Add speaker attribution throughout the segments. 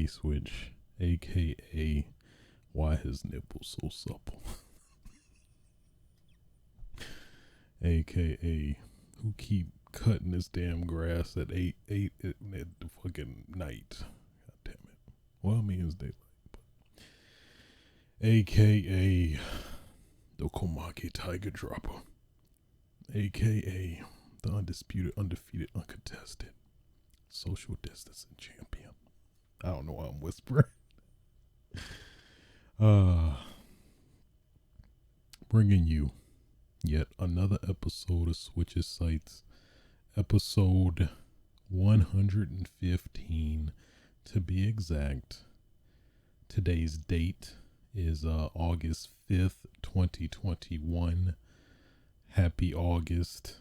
Speaker 1: Switch, aka why his nipples so supple, aka who keep cutting this damn grass at eight at the fucking night. God damn it. Well, I mean it's daylight, but aka the Komaki Tiger Dropper, aka the undisputed, undefeated, uncontested social distancing champion. I don't know why I'm whispering. Bringing you yet another episode of Switches Sites, episode 115 to be exact. Today's date is August 5th, 2021. Happy August.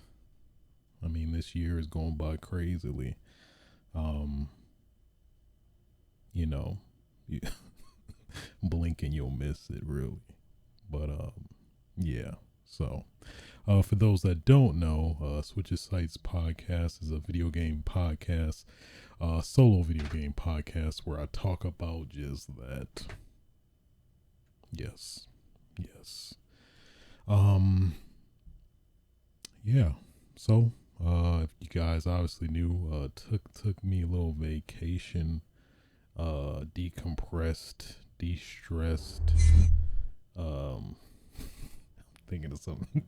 Speaker 1: I mean, this year is going by crazily. You know, blink and you'll miss it, really. But yeah. So, for those that don't know, Switches Sites podcast is a video game podcast, solo video game podcast where I talk about just that. Yes. Yeah. So, if you guys obviously knew, took me a little vacation, decompressed, de-stressed, thinking of something,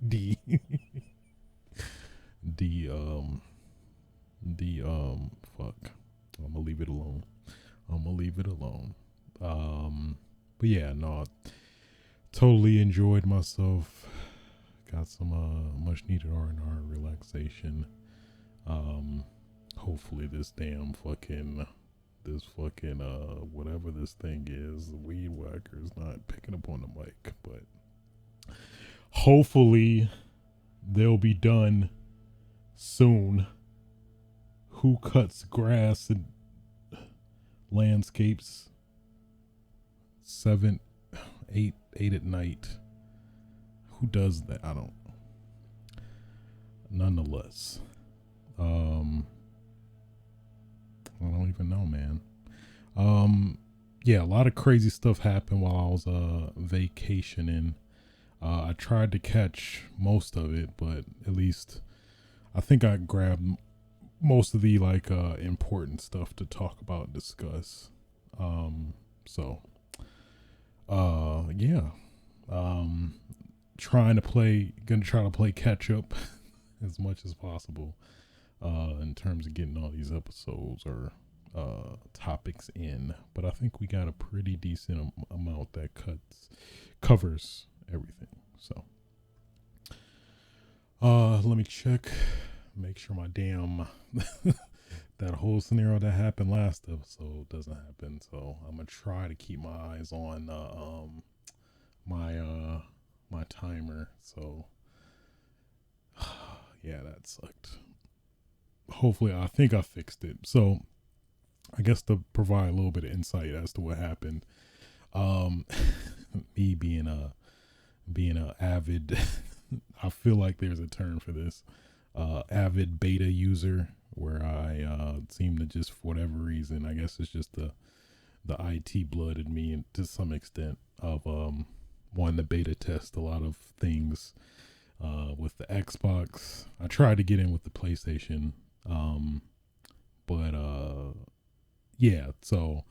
Speaker 1: fuck, I'm gonna leave it alone. But yeah, no, totally enjoyed myself. Got some much needed R&R relaxation. Hopefully this fucking whatever this thing is, the weed whacker is not picking up on the mic, but hopefully they'll be done soon. Who cuts grass and landscapes 8 at night? Who does that? I don't. Nonetheless, I don't even know, man. Yeah, a lot of crazy stuff happened while I was vacationing. I tried to catch most of it, but at least I think I grabbed most of the important stuff to talk about and discuss. Yeah. Gonna try to play catch up as much as possible in terms of getting all these episodes or topics in, but I think we got a pretty decent amount that covers everything. So let me make sure my damn that whole scenario that happened last episode doesn't happen. So I'm gonna try to keep my eyes on my timer. So yeah, that sucked. Hopefully, I think I fixed it. So I guess to provide a little bit of insight as to what happened, me being a avid I feel like there's a term for this, avid beta user, where I seem to just, for whatever reason, I guess it's just the IT blood in me, and to some extent, of wanting to beta test a lot of things with the Xbox. I tried to get in with the PlayStation, but yeah. So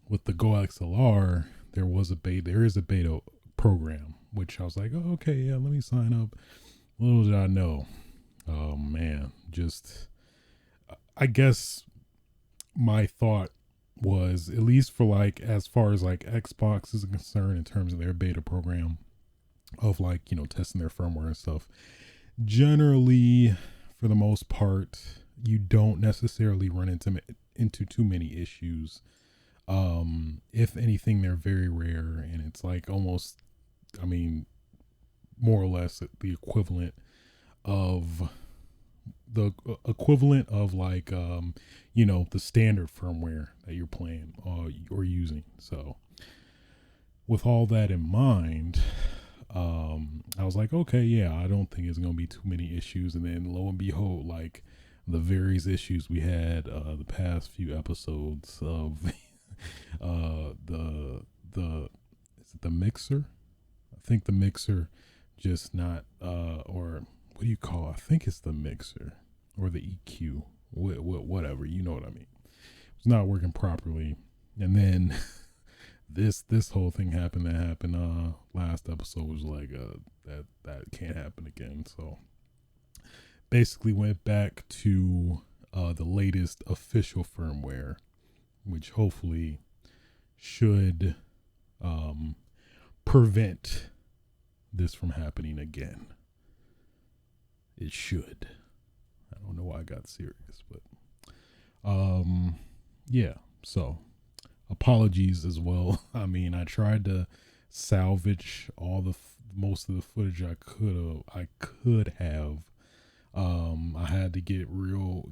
Speaker 1: with the Go XLR, there is a beta program, which I was like, oh, okay, yeah, let me sign up. Little did I know, oh man, just, I guess my thought was, at least for as far as Xbox is concerned, in terms of their beta program of testing their firmware and stuff, generally, for the most part, you don't necessarily run into too many issues. If anything, they're very rare, and it's almost, I mean, more or less the equivalent of the standard firmware that you're playing or using. So with all that in mind, I was like, okay, yeah, I don't think it's gonna be too many issues. And then lo and behold, the various issues we had the past few episodes of the is it the mixer? I think the mixer just not or what do you call it? I think it's the mixer or the EQ, whatever, you know what I mean. It's not working properly, and then this whole thing happened that happened last episode was like that can't happen again. So basically went back to the latest official firmware, which hopefully should prevent this from happening again. It should. I don't know why I got serious, but yeah, so apologies as well. I mean, I tried to salvage all the most of the footage I could have. I had to get real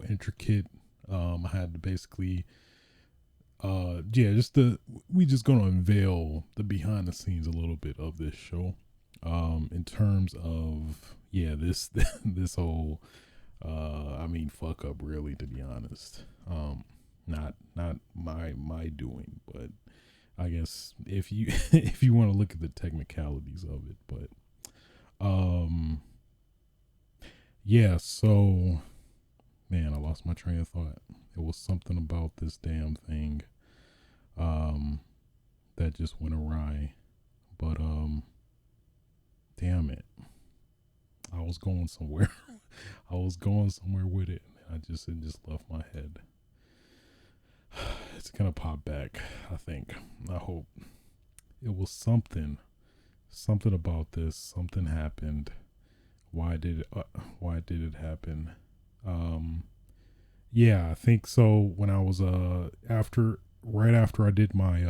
Speaker 1: intricate. I had to basically we just gonna unveil the behind the scenes a little bit of this show. In terms of this whole fuck up, really, to be honest. Not my doing, but I guess if you if you want to look at the technicalities of it, but so man, I lost my train of thought. It was something about this damn thing that just went awry, but damn it, I was going somewhere. I was going somewhere with it, and it just left my head. It's gonna pop back, I think. I hope. It was something about this. Something happened. Why did it happen? I think so. When I was right after I did my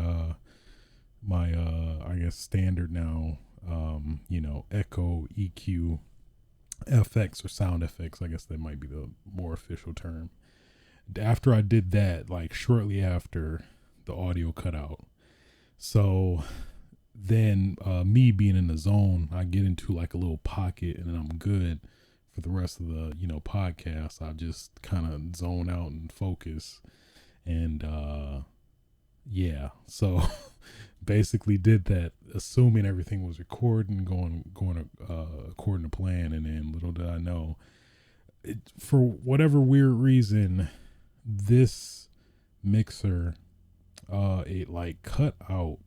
Speaker 1: I guess standard now, echo, EQ, FX or sound effects. I guess that might be the more official term. After I did that, like shortly after, the audio cut out. So then me being in the zone, I get into like a little pocket, and then I'm good for the rest of the podcast. I just kind of zone out and focus, and so basically did that, assuming everything was recording, going according to plan, and then little did I know, for whatever weird reason, this mixer it like cut out.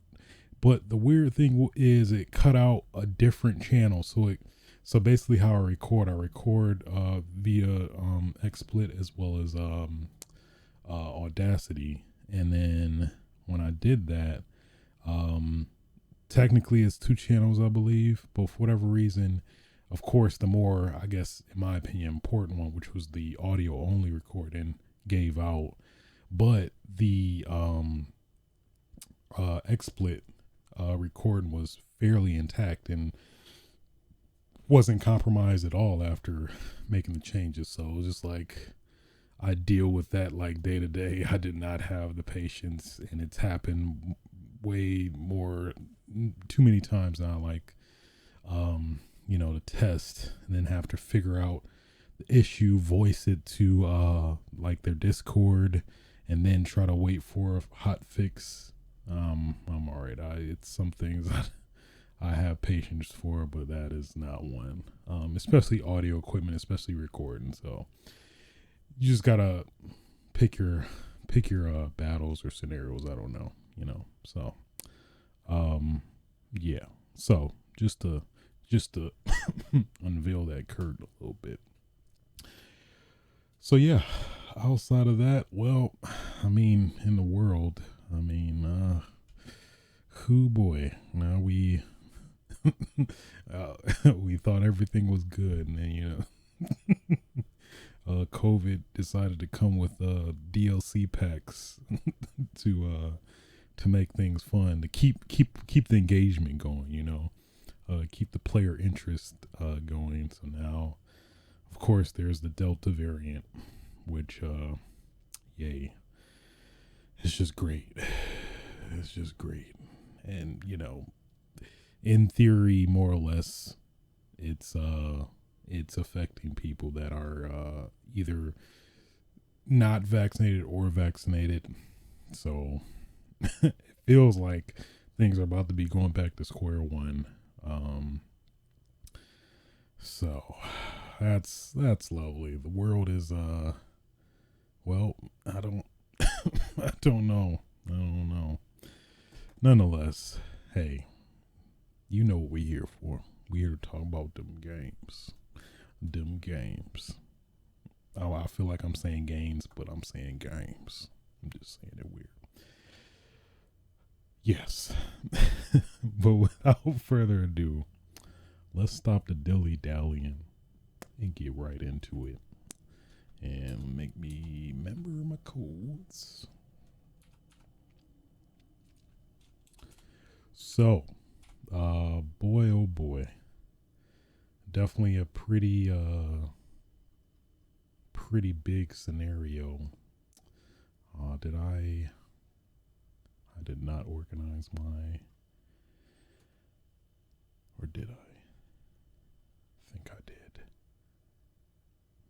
Speaker 1: But the weird thing is it cut out a different channel. So basically how I record via XSplit as well as Audacity. And then when I did that, technically it's 2 channels, I believe, but for whatever reason, of course, the more, I guess, in my opinion, important one, which was the audio only recording, gave out. But the XSplit recording was fairly intact and wasn't compromised at all after making the changes. So it was just like, I deal with that like day to day. I did not have the patience, and it's happened way more, too many times now, like to test and then have to figure out the issue, voice it to like their Discord, and then try to wait for a hot fix. I'm all right. It's some things I have patience for, but that is not one. Especially audio equipment, especially recording. So you just gotta pick your battles or scenarios. I don't know, So, So just to unveil that curtain a little bit. So outside of that, well, I mean, in the world, boy, now we we thought everything was good, and then COVID decided to come with DLC packs to make things fun, to keep the engagement going, keep the player interest going. So now, of course, there's the Delta variant, which yay, it's just great. It's just great. And in theory, more or less, it's it's affecting people that are either not vaccinated or vaccinated. So it feels like things are about to be going back to square one. So that's lovely. The world is well, I don't I don't know. I don't know. Nonetheless, hey, you know what we're here for. We're here to talk about them games. Them games. Oh, I feel like I'm saying games, but I'm saying games. I'm just saying it weird. Yes. But without further ado, let's stop the dilly dallying and get right into it. And make me remember my codes. So, boy, oh boy. Definitely a pretty big scenario. I did not organize my, or did I? Think I did.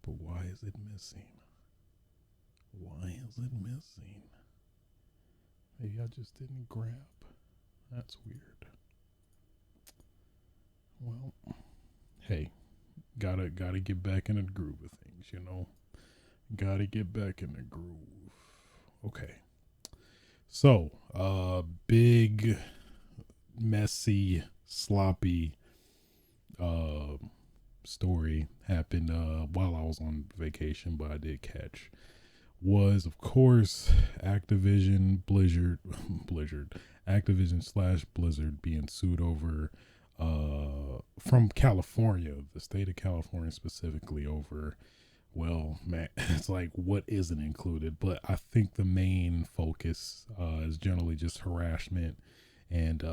Speaker 1: But why is it missing? Why is it missing? Maybe I just didn't grab. That's weird. Well, hey, gotta get back in the groove of things, you know? Gotta get back in the groove. Okay. So, big, messy, sloppy story happened while I was on vacation, but I did catch. Was, of course, Activision / Blizzard being sued over from California, the state of California specifically, over, well, man, it's like what isn't included, but I think the main focus is generally just harassment and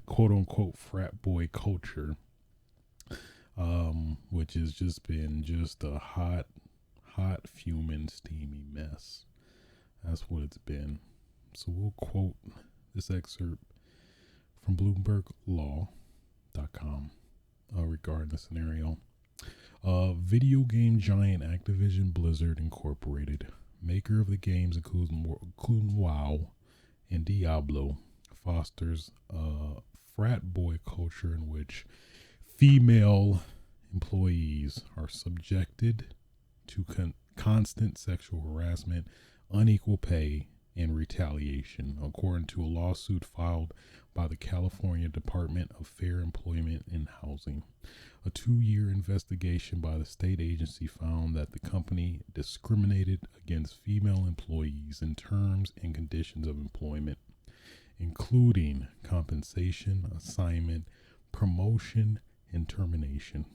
Speaker 1: quote unquote frat boy culture, which has just been just a hot, fuming, steamy mess. That's what it's been. So we'll quote this excerpt from BloombergLaw.com regarding the scenario. Video game giant Activision Blizzard Incorporated, maker of the games including WoW and Diablo, fosters a frat boy culture in which female employees are subjected to constant sexual harassment, unequal pay, and retaliation, according to a lawsuit filed by the California Department of Fair Employment and Housing. A 2-year investigation by the state agency found that the company discriminated against female employees in terms and conditions of employment, including compensation, assignment, promotion, and termination.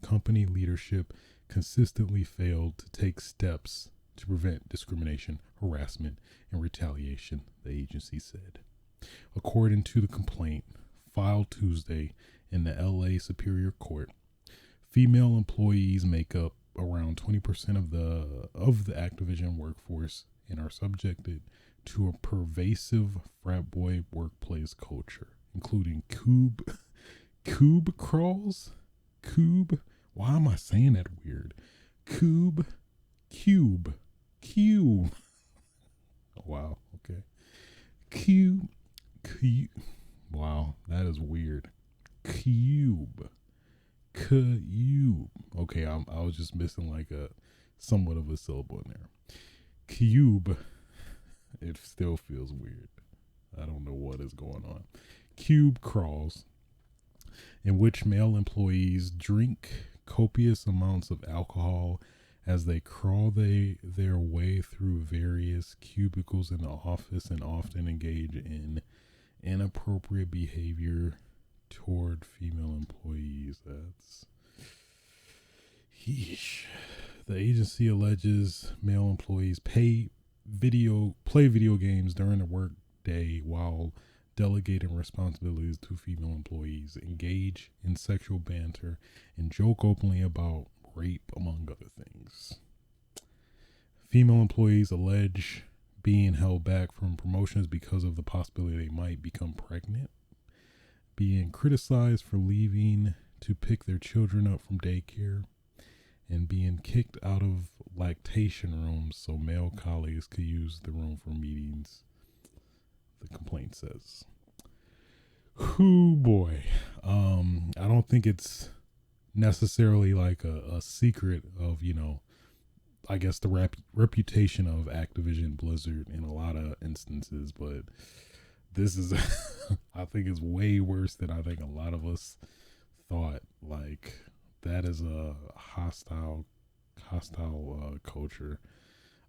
Speaker 1: Company leadership consistently failed to take steps to prevent discrimination, harassment, and retaliation, the agency said. According to the complaint filed Tuesday in the LA Superior Court, female employees make up around 20% of the Activision workforce and are subjected to a pervasive frat boy workplace culture, including cube crawls. Why am I saying that weird? Cube. Wow. Okay. Cube. Wow, that is weird. Cube. Okay, I was just missing like a somewhat of a syllable in there. Cube. It still feels weird. I don't know what is going on. Cube crawls, in which male employees drink copious amounts of alcohol as they crawl their way through various cubicles in the office and often engage in inappropriate behavior toward female employees. That's yeesh. The agency alleges male employees play video games during the work day while delegating responsibilities to female employees, engage in sexual banter, and joke openly about rape, among other things. Female employees allege being held back from promotions because of the possibility they might become pregnant, being criticized for leaving to pick their children up from daycare, and being kicked out of lactation rooms so male colleagues could use the room for meetings, the complaint says. Whoo boy. I don't think it's necessarily like a secret of, I guess the reputation of Activision Blizzard in a lot of instances, but this is, I think it's way worse than I think a lot of us thought. Like, that is a hostile culture.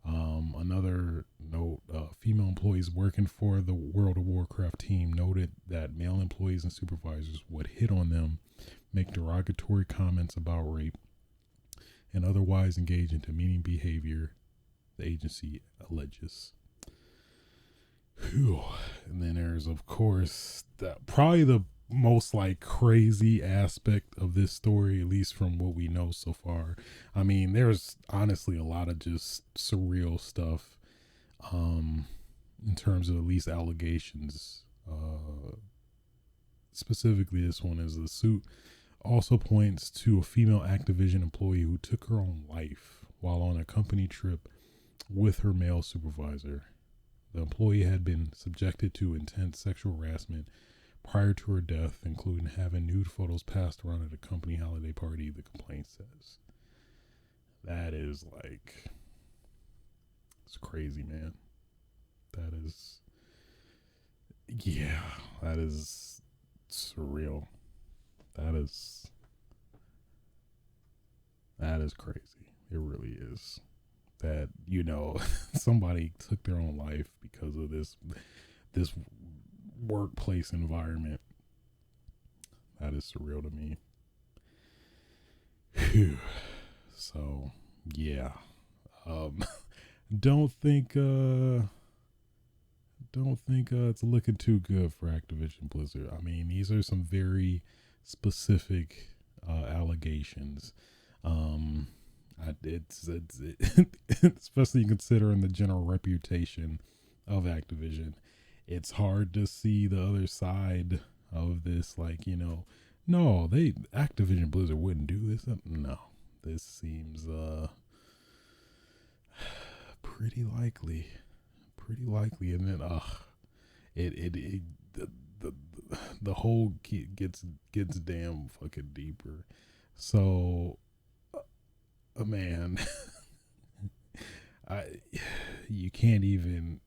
Speaker 1: Another note, female employees working for the World of Warcraft team noted that male employees and supervisors would hit on them, make derogatory comments about rape, and otherwise engage in demeaning behavior, the agency alleges. Whew. And then there's, of course, probably the most like crazy aspect of this story, at least from what we know so far. I mean, there's honestly a lot of just surreal stuff in terms of at least allegations. Specifically, this one is the suit also points to a female Activision employee who took her own life while on a company trip with her male supervisor. The employee had been subjected to intense sexual harassment prior to her death, including having nude photos passed around at a company holiday party, the complaint says. That is like, it's crazy, man. That is, yeah, that is surreal. That is crazy. It really is. That, somebody took their own life because of this workplace environment. That is surreal to me. Whew. So yeah, don't think it's looking too good for Activision Blizzard. I mean, these are some very specific allegations. It's especially considering the general reputation of Activision. It's hard to see the other side of this. Like, no, Activision Blizzard wouldn't do this. No, this seems pretty likely, and then the whole gets damn fucking deeper. So, man, you can't even.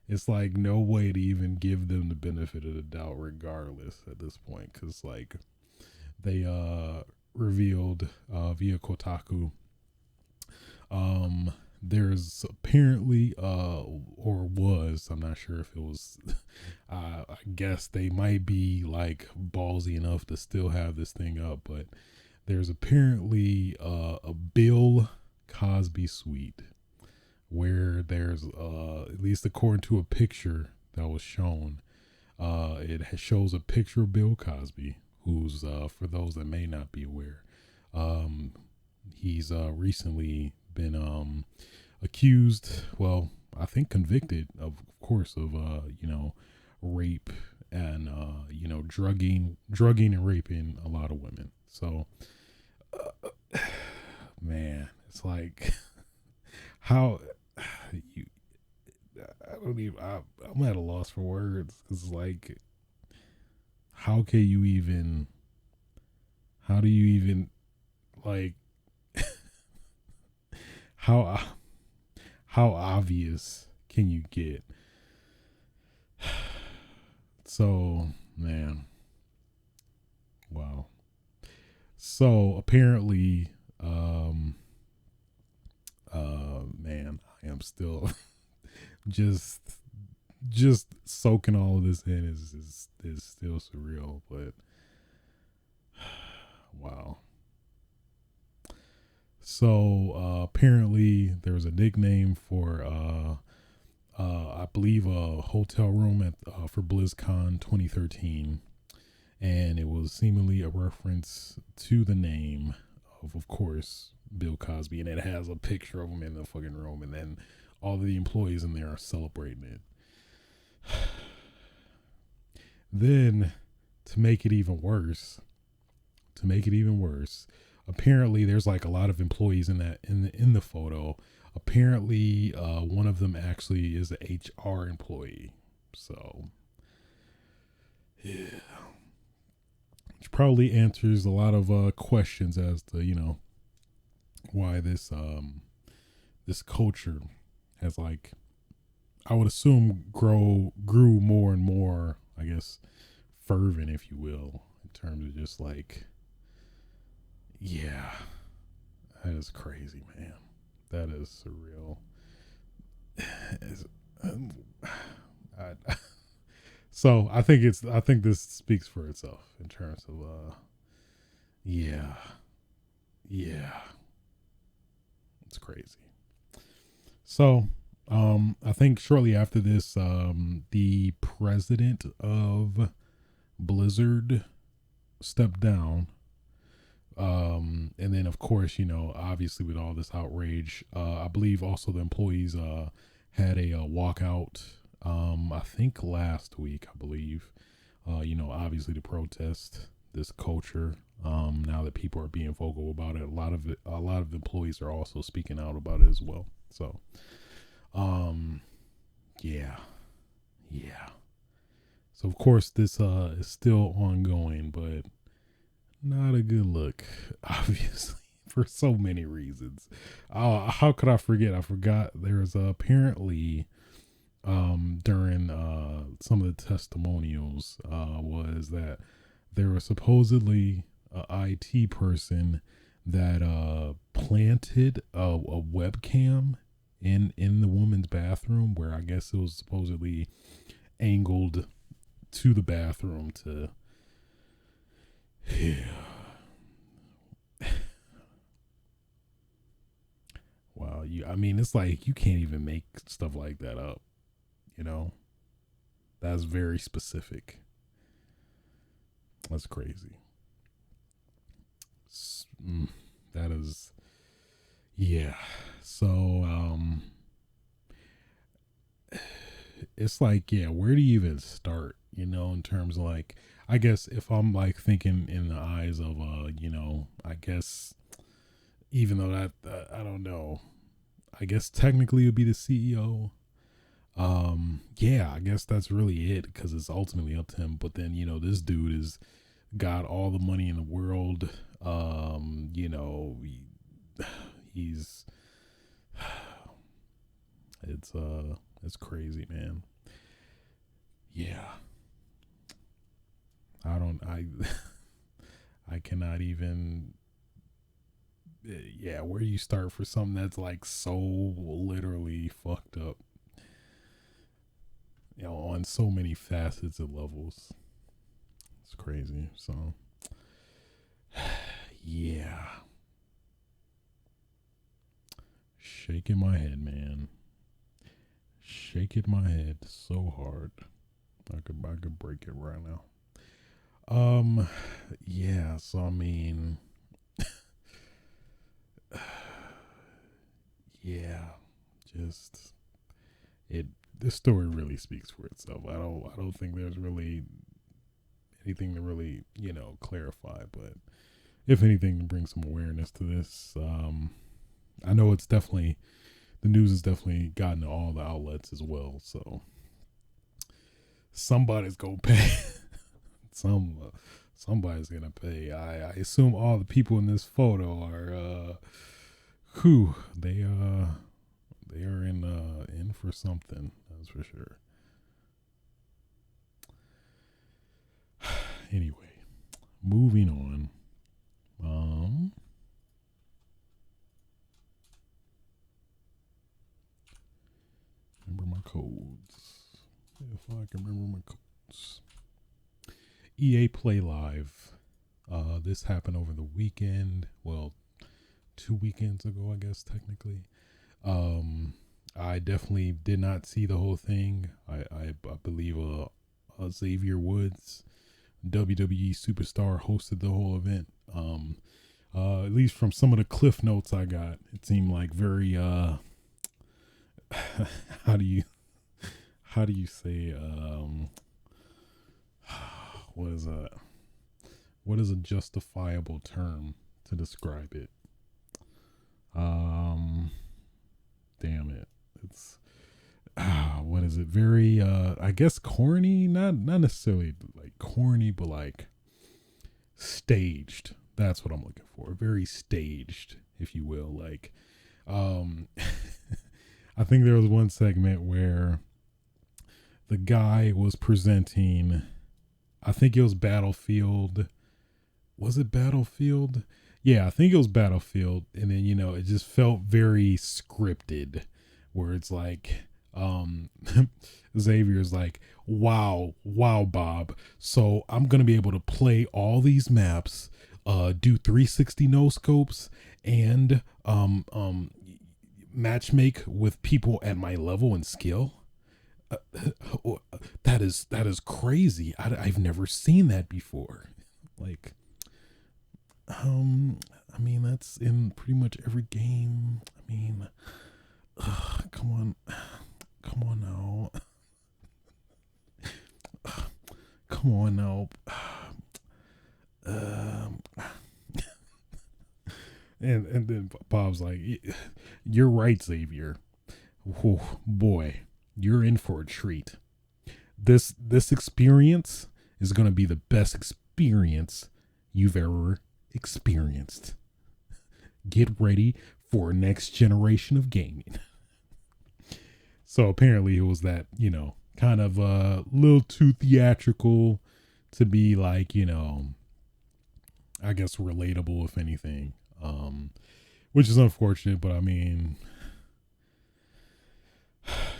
Speaker 1: It's like no way to even give them the benefit of the doubt, regardless at this point, because like they revealed via Kotaku, there's apparently or was, I'm not sure if it was, I guess they might be like ballsy enough to still have this thing up, but there's apparently a Bill Cosby suite where there's at least according to a picture that was shown, it shows a picture of Bill Cosby, who's for those that may not be aware, he's recently been accused, well, I think convicted of course of rape and drugging and raping a lot of women. So man, it's like how you, I'm at a loss for words, because like how do you even like how obvious can you get? So man, wow. So apparently man, I am still just soaking all of this in is still surreal, but wow. So apparently there was a nickname for I believe a hotel room at for BlizzCon 2013, and it was seemingly a reference to the name of course, Bill Cosby, and it has a picture of him in the fucking room, and then all of the employees in there are celebrating it. Then, to make it even worse, apparently there's like a lot of employees in that in the photo. Apparently, one of them actually is a HR employee. So, yeah, which probably answers a lot of questions as to why this culture has, like, I would assume grew more and more, I guess, fervent, if you will, in terms of just like, yeah, that is crazy, man. That is surreal. Um, I, so I think this speaks for itself in terms of yeah, yeah, it's crazy. So I think shortly after this, the president of Blizzard stepped down. And then of course, obviously with all this outrage, I believe also the employees had a walkout. I think last week, I believe. Obviously to protest this culture. Now that people are being vocal about it, a lot of employees are also speaking out about it as well. So, yeah, yeah. So of course this is still ongoing, but not a good look, obviously, for so many reasons. How could I forget? I forgot there was apparently during some of the testimonials was that there was supposedly a IT person that planted a webcam in the woman's bathroom, where I guess it was supposedly angled to the bathroom to, yeah. Wow, I mean, it's like you can't even make stuff like that up, you know? That's very specific. That's crazy. Mm, that is, yeah. So, it's like, yeah, where do you even start, in terms of like, I guess if I'm like thinking in the eyes of, I guess, even though that, I don't know, I guess technically it would be the CEO. Yeah, I guess that's really it because it's ultimately up to him. But then, this dude is got all the money in the world. He's it's crazy, man. Yeah. I don't I I cannot even, yeah, where do you start for something that's like so literally fucked up, on so many facets and levels. It's crazy. So, yeah. Shaking my head, man. Shaking my head so hard. I could break it right now. Um, yeah. So I mean, yeah. Just it. This story really speaks for itself. I don't think there's really anything to really clarify, but if anything, to bring some awareness to this. I know it's definitely, the news has definitely gotten to all the outlets as well. So somebody's gonna pay. Somebody's gonna pay. I assume all the people in this photo are who they are in for something. That's for sure. Anyway, moving on. Um, remember my codes. If I can remember my codes. EA Play Live. This happened over the weekend. Well, 2 weekends ago, I guess technically. I definitely did not see the whole thing. I believe Xavier Woods, WWE superstar, hosted the whole event. At least from some of the cliff notes I got, it seemed like very how do you say what is a justifiable term to describe it. Damn it. It's what is it? Very I guess corny, not necessarily like corny, but like staged. That's what I'm looking for. Very staged, if you will. Like I think there was one segment where the guy was presenting, I think it was Battlefield. Was it Battlefield? Yeah, I think it was Battlefield. And then, it just felt very scripted, where it's like, Xavier's like, wow, Bob. So I'm going to be able to play all these maps, do 360 no scopes, and matchmake with people at my level and skill. That is crazy. I've never seen that before. Like, I mean, that's in pretty much every game. I mean, come on now. Come on now. And then Bob's like, "You're right, Xavier. Whew, boy, you're in for a treat. This experience is going to be the best experience you've ever experienced. Get ready for a next generation of gaming." So apparently it was that, kind of a little too theatrical to be like, I guess relatable, if anything. Which is unfortunate, but I mean,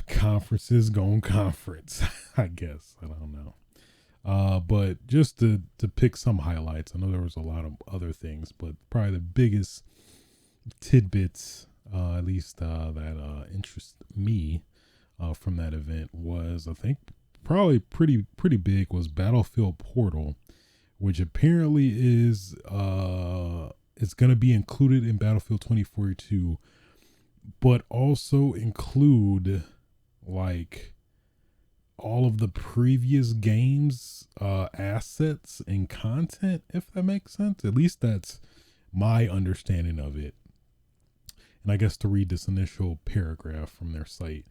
Speaker 1: conferences going conference, I guess. I don't know. But just to pick some highlights, I know there was a lot of other things, but probably the biggest tidbits, at least that interest me from that event was, I think, probably pretty big, was Battlefield Portal, which apparently is it's going to be included in Battlefield 2042, but also include like all of the previous games, assets and content, if that makes sense. At least that's my understanding of it. And I guess to read this initial paragraph from their site,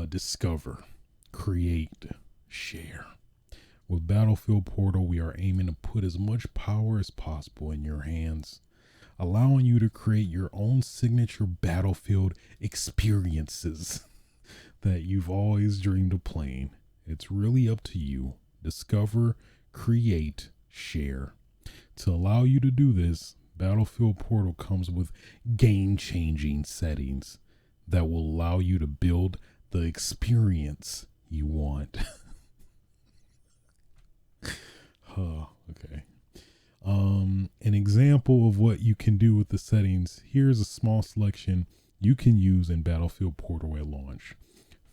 Speaker 1: discover, create, share. With Battlefield Portal, we are aiming to put as much power as possible in your hands, allowing you to create your own signature Battlefield experiences that you've always dreamed of playing. It's really up to you. Discover, create, share. To allow you to do this, Battlefield Portal comes with game-changing settings that will allow you to build the experience you want. Okay. An example of what you can do with the settings. Here's a small selection you can use in Battlefield Portal at launch.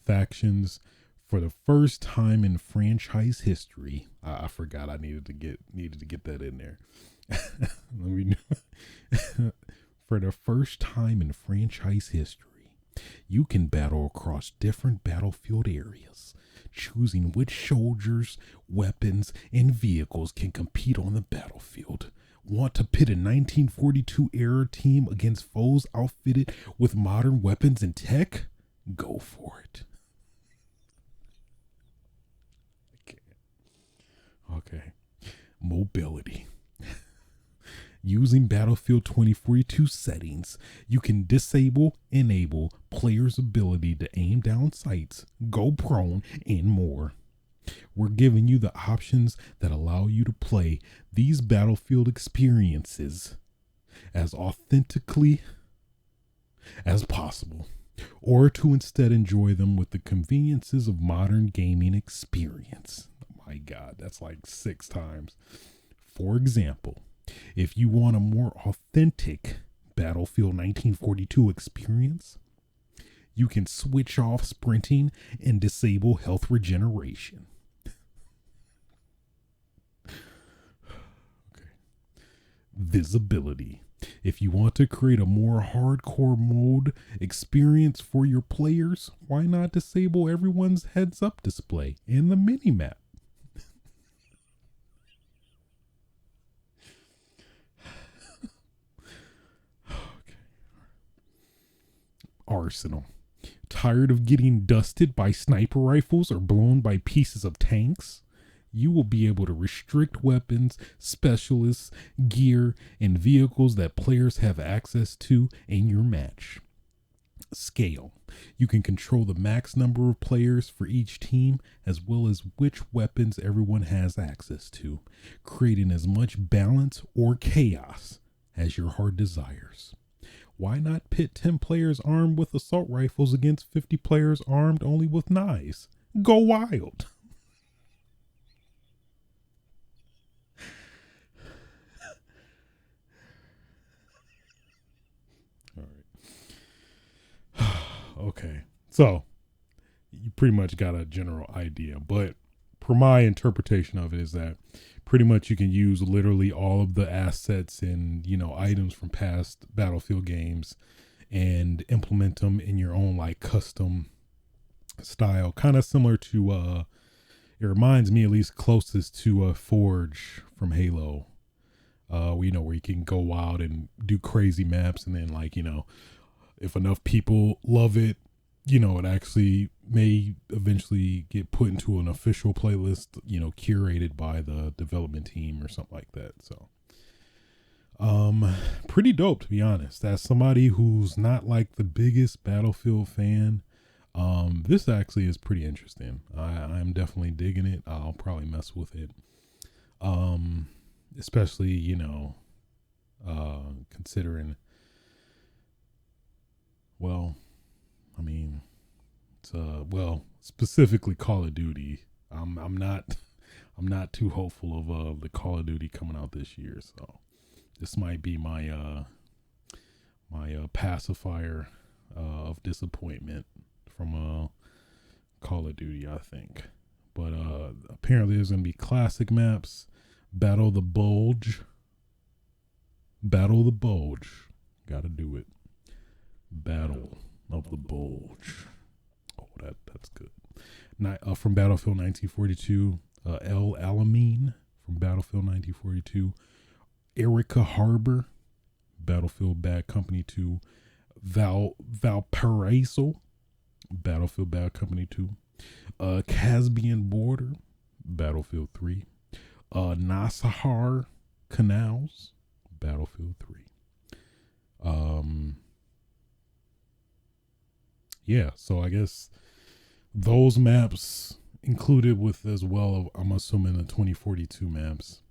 Speaker 1: Factions. For the first time in franchise history, I forgot I needed to get that in there. For the first time in franchise history, you can battle across different battlefield areas, choosing which soldiers, weapons, and vehicles can compete on the battlefield. Want to pit a 1942 era team against foes outfitted with modern weapons and tech? Go for it. Okay. Mobility. Using Battlefield 2042 settings, you can enable players' ability to aim down sights, go prone, and more. We're giving you the options that allow you to play these Battlefield experiences as authentically as possible, or to instead enjoy them with the conveniences of modern gaming experience. Oh my God, that's like 6 times. For example, if you want a more authentic Battlefield 1942 experience, you can switch off sprinting and disable health regeneration. Okay. Visibility. If you want to create a more hardcore mode experience for your players, why not disable everyone's heads-up display in the minimap? arsenal. Tired of getting dusted by sniper rifles or blown by pieces of tanks? You will be able to restrict weapons, specialists, gear, and vehicles that players have access to in your match. Scale. You can control the max number of players for each team, as well as which weapons everyone has access to, creating as much balance or chaos as your heart desires. Why not pit 10 players armed with assault rifles against 50 players armed only with knives? Go wild. All right. Okay. So, you pretty much got a general idea, but per my interpretation of it is that pretty much you can use literally all of the assets and, items from past Battlefield games and implement them in your own like custom style, kind of similar to it reminds me at least closest to Forge from Halo, where you can go wild and do crazy maps, and then if enough people love it, it actually may eventually get put into an official playlist, curated by the development team or something like that. So, pretty dope, to be honest. As somebody who's not like the biggest Battlefield fan, this actually is pretty interesting. I'm definitely digging it. I'll probably mess with it. Especially, considering, specifically Call of Duty. I'm not too hopeful of the Call of Duty coming out this year, so this might be my pacifier of disappointment from Call of Duty, I think. But apparently there's gonna be classic maps, Battle the Bulge. Gotta do it. Battle of the Bulge. Oh, that's good. From Battlefield 1942, El Alamein from Battlefield 1942, Erica Harbor, Battlefield Bad Company 2, Valparaiso, Battlefield Bad Company 2, Caspian Border, Battlefield 3, Nasahar Canals, Battlefield 3. Yeah, so I guess those maps included with as well, I'm assuming the 2042 maps.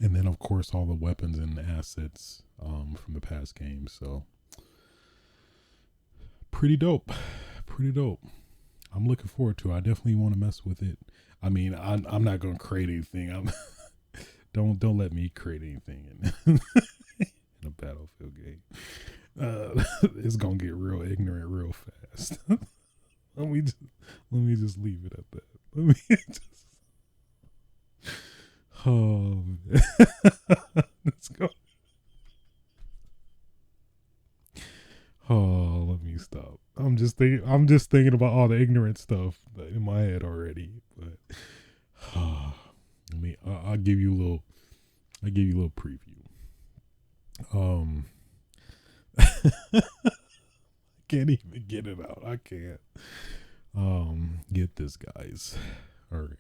Speaker 1: And then, of course, all the weapons and assets from the past games. So, pretty dope. I'm looking forward to it. I definitely want to mess with it. I mean, I'm not going to create anything. Don't let me create anything in a Battlefield game. It's gonna get real ignorant real fast. let me just leave it at that. Let's go. Let me stop. I'm just thinking about all the ignorant stuff in my head already. But I'll give you a little preview. Can't even get it out. I can't. Get this, guys. All right.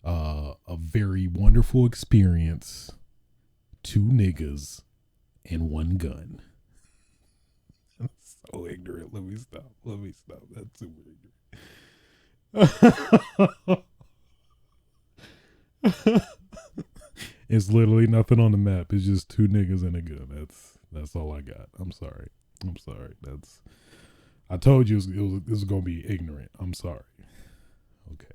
Speaker 1: A very wonderful experience. 2 niggas and 1 gun. That's so ignorant. Let me stop. That's super ignorant. It's literally nothing on the map. It's just 2 niggas and a gun. That's all I got. I'm sorry. I told you it was gonna be ignorant. I'm sorry. Okay.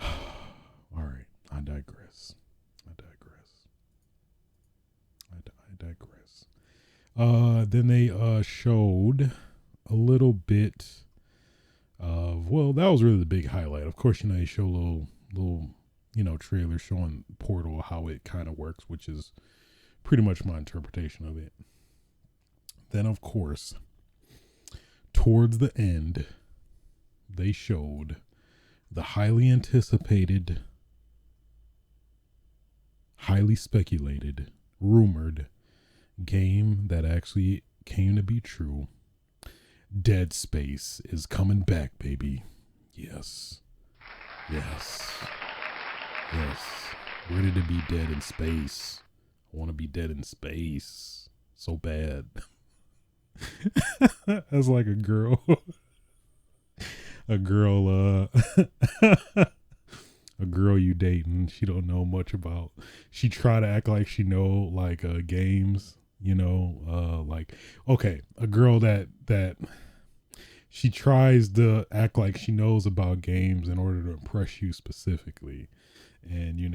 Speaker 1: All right. I digress. Then they showed a little bit of, that was really the big highlight. Of course, they show little trailer showing Portal, how it kind of works, which is pretty much my interpretation of it. Then, of course, towards the end, they showed the highly anticipated, highly speculated, rumored game that actually came to be true. Dead Space is coming back, baby. Yes. Yes. Yes. Ready to be dead in space. I want to be dead in space. So bad. That's like a girl. a girl, a girl you dating. She don't know much about. She try to act like she know like games. Like okay, a girl that she tries to act like she knows about games in order to impress you specifically. And you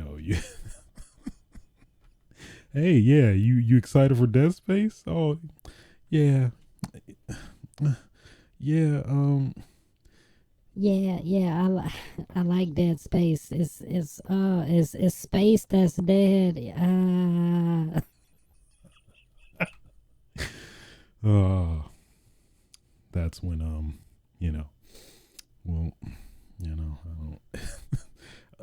Speaker 1: hey, yeah, you excited for Dead Space? Oh, yeah. Yeah,
Speaker 2: Yeah, I like Dead Space. It's space that's dead.
Speaker 1: uh that's when you know, well, I don't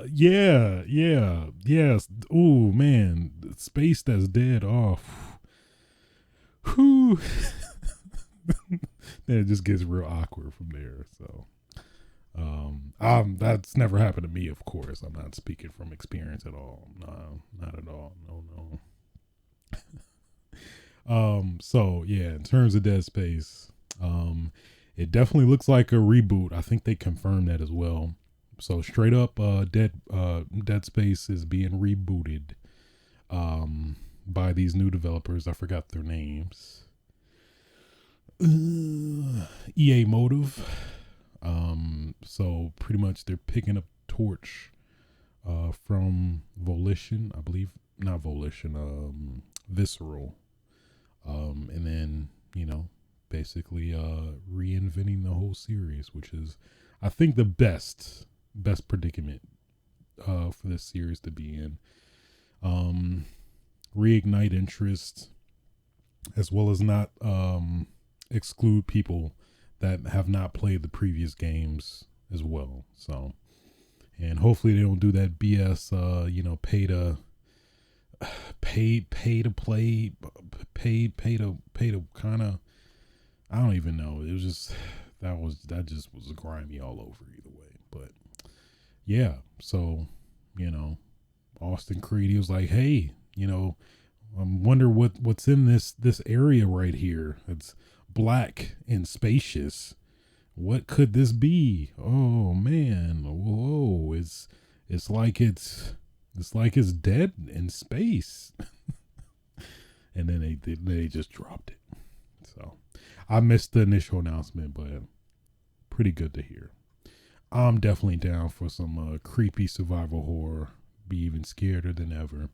Speaker 1: yeah, yes. Oh man, space that's dead off. Whew. Then it just gets real awkward from there. So, that's never happened to me. Of course, I'm not speaking from experience at all. No, not at all. No, no. So yeah, in terms of Dead Space, it definitely looks like a reboot. I think they confirmed that as well. So straight up, Dead Space is being rebooted, by these new developers. I forgot their names. EA Motive. So pretty much they're picking up torch from Volition, I believe, not Volition, Visceral, and then basically reinventing the whole series, which is, I think, the best predicament for this series to be in. Reignite interest, as well as not exclude people that have not played the previous games as well. So, and hopefully they don't do that BS, pay to play, pay to kind of, I don't even know. It was just that just was grimy all over either way. But yeah, so Austin Creed, he was like, hey, I wonder what's in this area right here. It's black and spacious. What could this be? Oh man, whoa! It's like it's dead in space. And then they just dropped it. So I missed the initial announcement, but pretty good to hear. I'm definitely down for some creepy survival horror. Be even scarier than ever.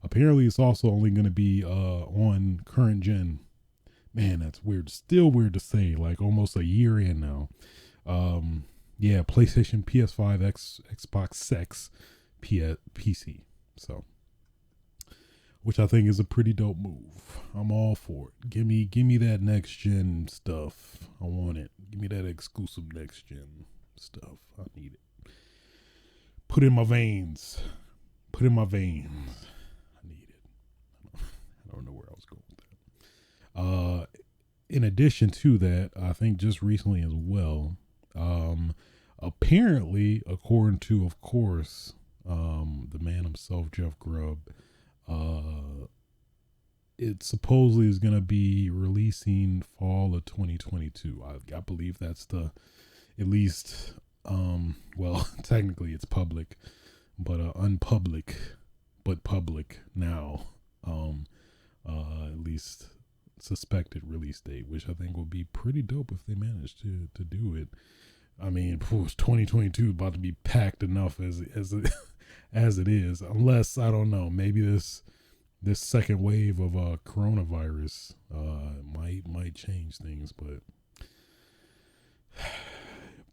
Speaker 1: Apparently, it's also only going to be on current gen. Man, that's weird. Still weird to say. Like almost a year in now. Yeah, PlayStation, PS5, Xbox Sex, PC. So, which I think is a pretty dope move. I'm all for it. Give me that next gen stuff. I want it. Give me that exclusive next gen stuff. I need it. Put in my veins. Put in my veins. I need it. I don't know where I was going with in addition to that, I think just recently as well, apparently, according to, of course, the man himself, Jeff Grubb, it supposedly is going to be releasing fall of 2022. I believe that's the, at least, well, technically it's public, but unpublic, but public now, at least suspected release date, which I think would be pretty dope if they manage to do it. I mean, 2022 about to be packed enough as as it is, unless, I don't know, maybe this second wave of coronavirus might change things, but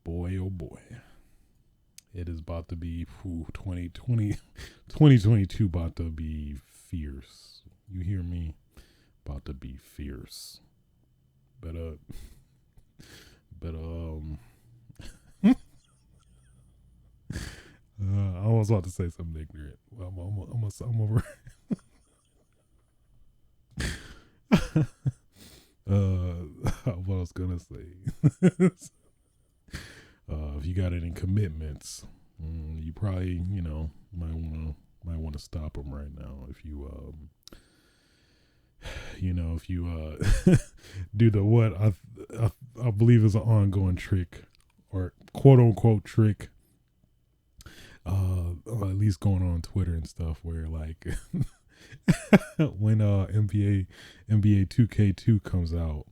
Speaker 1: boy, oh boy, it is about to be 2022 about to be fierce. You hear me? About to be fierce. But I was about to say something ignorant. Well, I'm over. gonna say. If you got any commitments, you probably, might want to stop them right now. If you, if you do the what I believe is an ongoing trick, or quote unquote trick, at least going on Twitter and stuff, where like when NBA 2K2 comes out,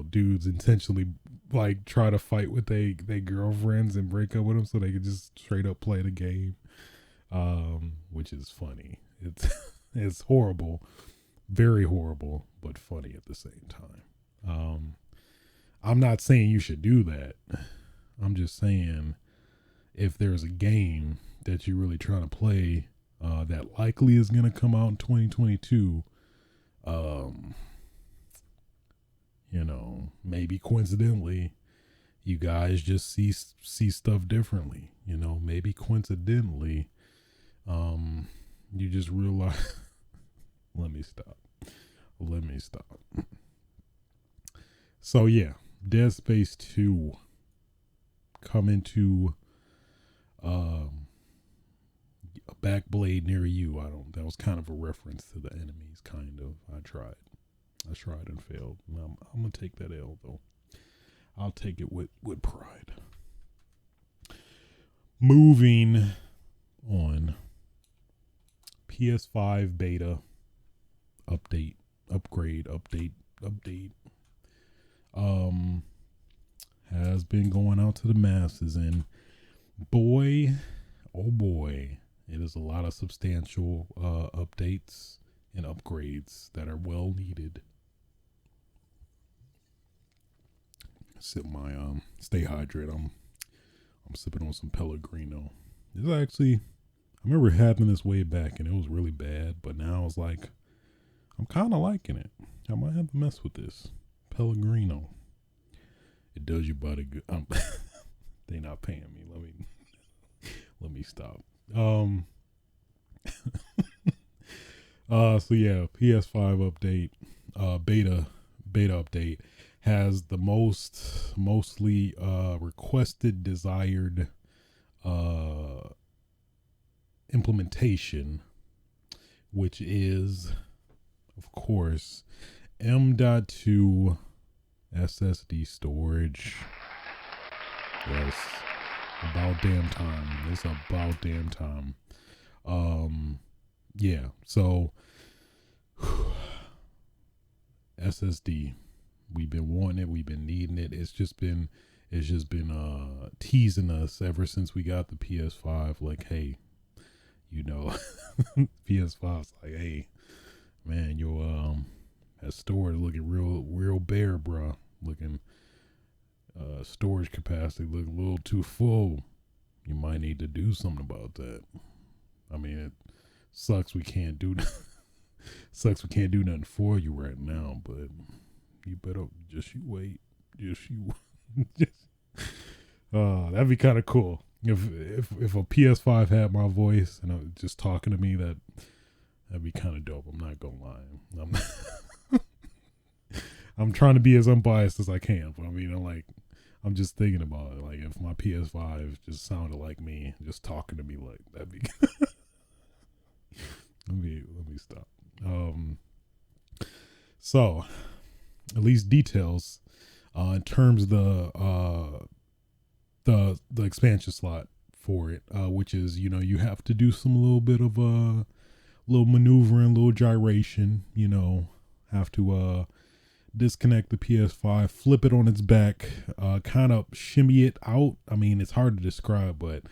Speaker 1: dudes intentionally like try to fight with they girlfriends and break up with them so they can just straight up play the game, which is funny. It's horrible, very horrible, but funny at the same time. I'm not saying you should do that. I'm just saying if there's a game that you're really trying to play that likely is going to come out in 2022, maybe coincidentally you guys just see stuff differently. Maybe coincidentally you just realize let me stop. So yeah, Dead Space 2 coming to a backblade near you. That was kind of a reference to the enemies, kind of. I tried and failed. I'm gonna take that L though. I'll take it with pride. Moving on. PS5 beta upgrade. Has been going out to the masses, and boy, oh boy, it is a lot of substantial updates and upgrades that are well needed. Sip my stay hydrated. I'm sipping on some Pellegrino. It's actually, I remember having this way back and it was really bad, but now it's like I'm kind of liking it. I might have to mess with this Pellegrino. It does your body good. They not paying me. Let me stop. So yeah, PS5 update, beta update has the mostly requested, desired implementation, which is, of course, M.2 SSD storage. Yes, about damn time. It's about damn time. Yeah, so SSD, we've been wanting it, we've been needing it. It's just been teasing us ever since we got the PS5. Like, hey, PS5's like, hey, man, your that storage looking real bare, bro. Looking storage capacity look a little too full. You might need to do something about that. I mean, it sucks we can't do nothing for you right now, but you better just you wait. That'd be kind of cool if a PS5 had my voice and I'm just talking to me. That'd be kind of dope. I'm not gonna lie. I'm trying to be as unbiased as I can, but I mean, I'm just thinking about it. Like, if my PS5 just sounded like me, just talking to me, like, that'd be. Let me stop. So, at least details in terms of the expansion slot for it, which is, you have to do some little bit of little maneuvering, little gyration. Have to disconnect the PS5, flip it on its back, kind of shimmy it out. I mean, it's hard to describe, but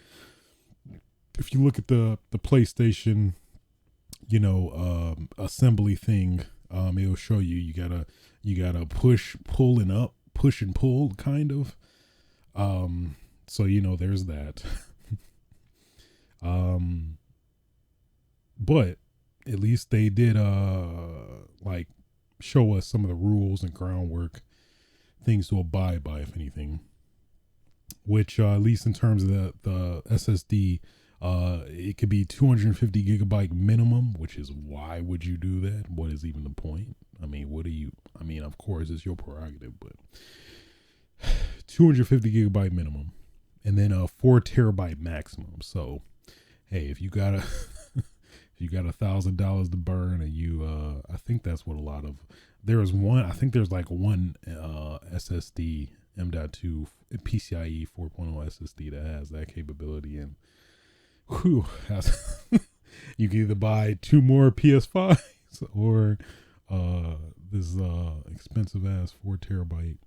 Speaker 1: if you look at the PlayStation, assembly thing, it'll show you gotta push and pull, kind of. So there's that. But at least they did show us some of the rules and groundwork, things to abide by, if anything. Which at least in terms of the SSD, it could be 250 gigabyte minimum, which is, why would you do that? What is even the point? I mean, what do you? I mean, of course, it's your prerogative, but 250 gigabyte minimum, and then a 4 terabyte maximum. So, hey, if you got a if you got $1,000 to burn, and I think that's what a lot of there is one. I think there's like one SSD M.2 PCIe 4.0 SSD that has that capability, and whew, you can either buy 2 more PS5s or this expensive ass 4 terabyte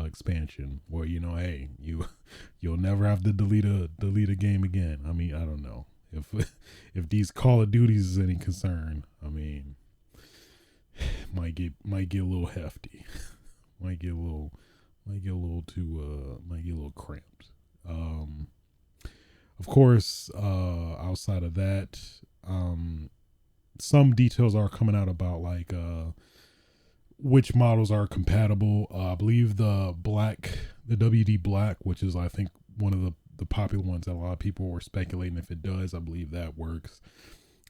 Speaker 1: expansion. Well, hey, you'll never have to delete a game again. I mean, I don't know if these Call of Duties is any concern. I mean, might get a little hefty. might get a little cramped. Of course, outside of that, some details are coming out about like which models are compatible. I believe the WD Black, which is I think one of the popular ones that a lot of people were speculating if it does. I believe that works.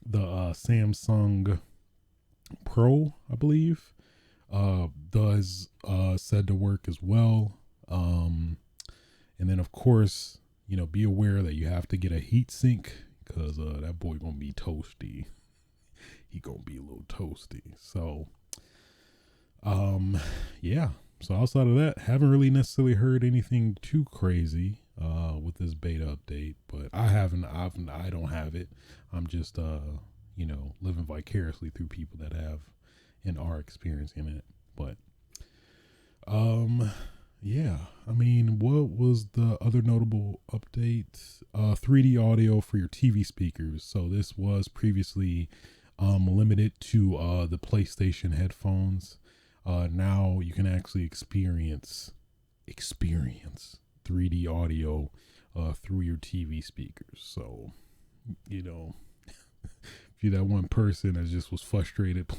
Speaker 1: The Samsung Pro, I believe, does said to work as well. And then of course, be aware that you have to get a heat sink because that boy gonna be toasty. He gonna be a little toasty. So, yeah. So outside of that, haven't really necessarily heard anything too crazy with this beta update. But I don't have it. I'm just living vicariously through people that have and are experiencing it. But yeah, I mean, what was the other notable update? 3D audio for your TV speakers. So this was previously limited to the PlayStation headphones. Now you can actually experience 3D audio through your TV speakers. So, if you're that one person that just was frustrated,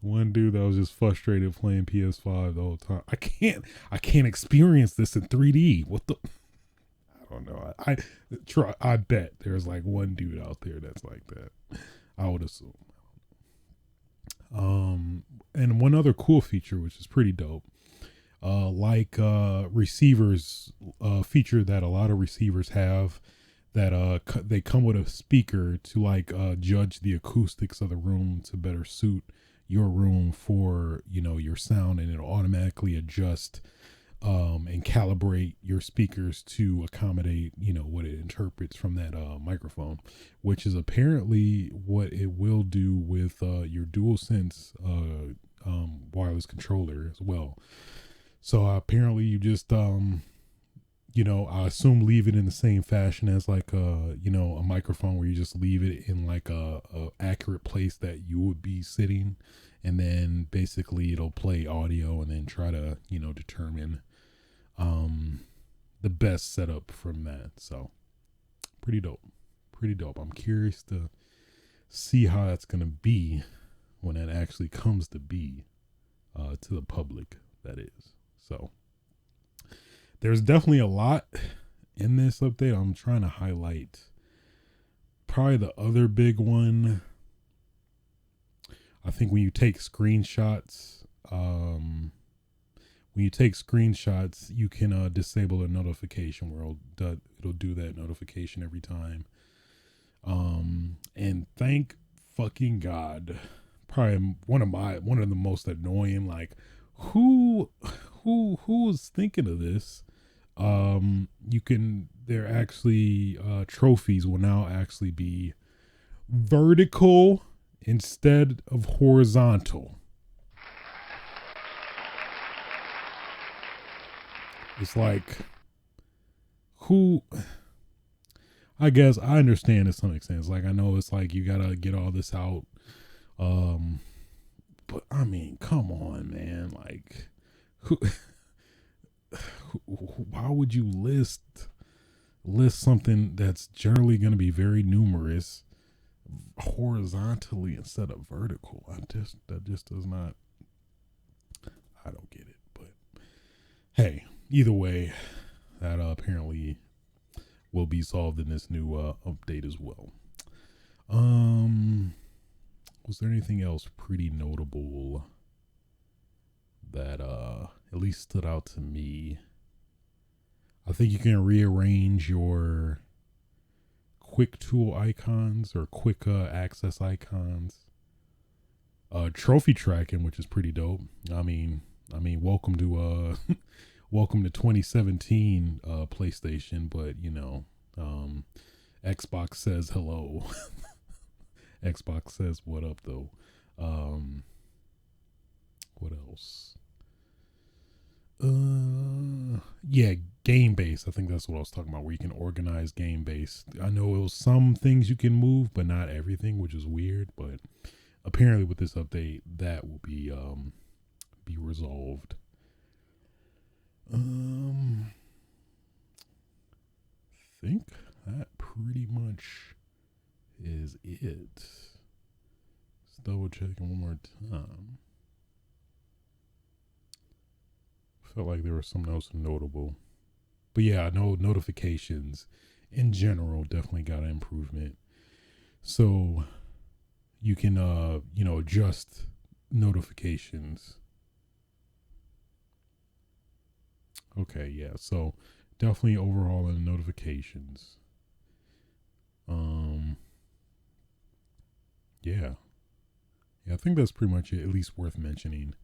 Speaker 1: one dude that was just frustrated playing PS5 the whole time. I can't experience this in 3D. What the? I don't know. I bet there's like one dude out there that's like that. I would assume. And one other cool feature, which is pretty dope, receivers, feature that a lot of receivers have, that they come with a speaker to judge the acoustics of the room to better suit your room for your sound, and it'll automatically adjust and calibrate your speakers to accommodate what it interprets from that microphone, which is apparently what it will do with your DualSense wireless controller as well. So apparently you just I assume leave it in the same fashion as like a microphone, where you just leave it in like a accurate place that you would be sitting, and then basically it'll play audio and then try to determine the best setup from that. So pretty dope. I'm curious to see how that's gonna be when it actually comes to be to the public, that is. So there's definitely a lot in this update. I'm trying to highlight probably the other big one. I think when you take screenshots, you can disable a notification where it'll do that notification every time. And thank fucking God, probably one of the most annoying, like, who was thinking of this? They're actually trophies will now actually be vertical instead of horizontal. It's like, I guess I understand to some extent. It's like, I know it's like you gotta get all this out, but I mean, come on, man. Like, why would you list something that's generally going to be very numerous horizontally instead of vertical? That just does not. I don't get it. But hey, either way, that apparently will be solved in this new update as well. Um, was there anything else pretty notable that at least stood out to me? I think you can rearrange your quick tool icons or quick access icons. Trophy tracking, which is pretty dope. Welcome to welcome to 2017 PlayStation, but Xbox says hello. Xbox says what up though. What else? Yeah, game based. I think that's what I was talking about, where you can organize game based. I know it was some things you can move, but not everything, which is weird. But apparently, with this update, that will be resolved. I think that pretty much is it. Let's double check one more time. Felt like there was something else notable. But yeah, I know notifications in general definitely got an improvement. So you can adjust notifications. Okay, yeah. So definitely overall in notifications. Yeah. Yeah, I think that's pretty much it, at least worth mentioning.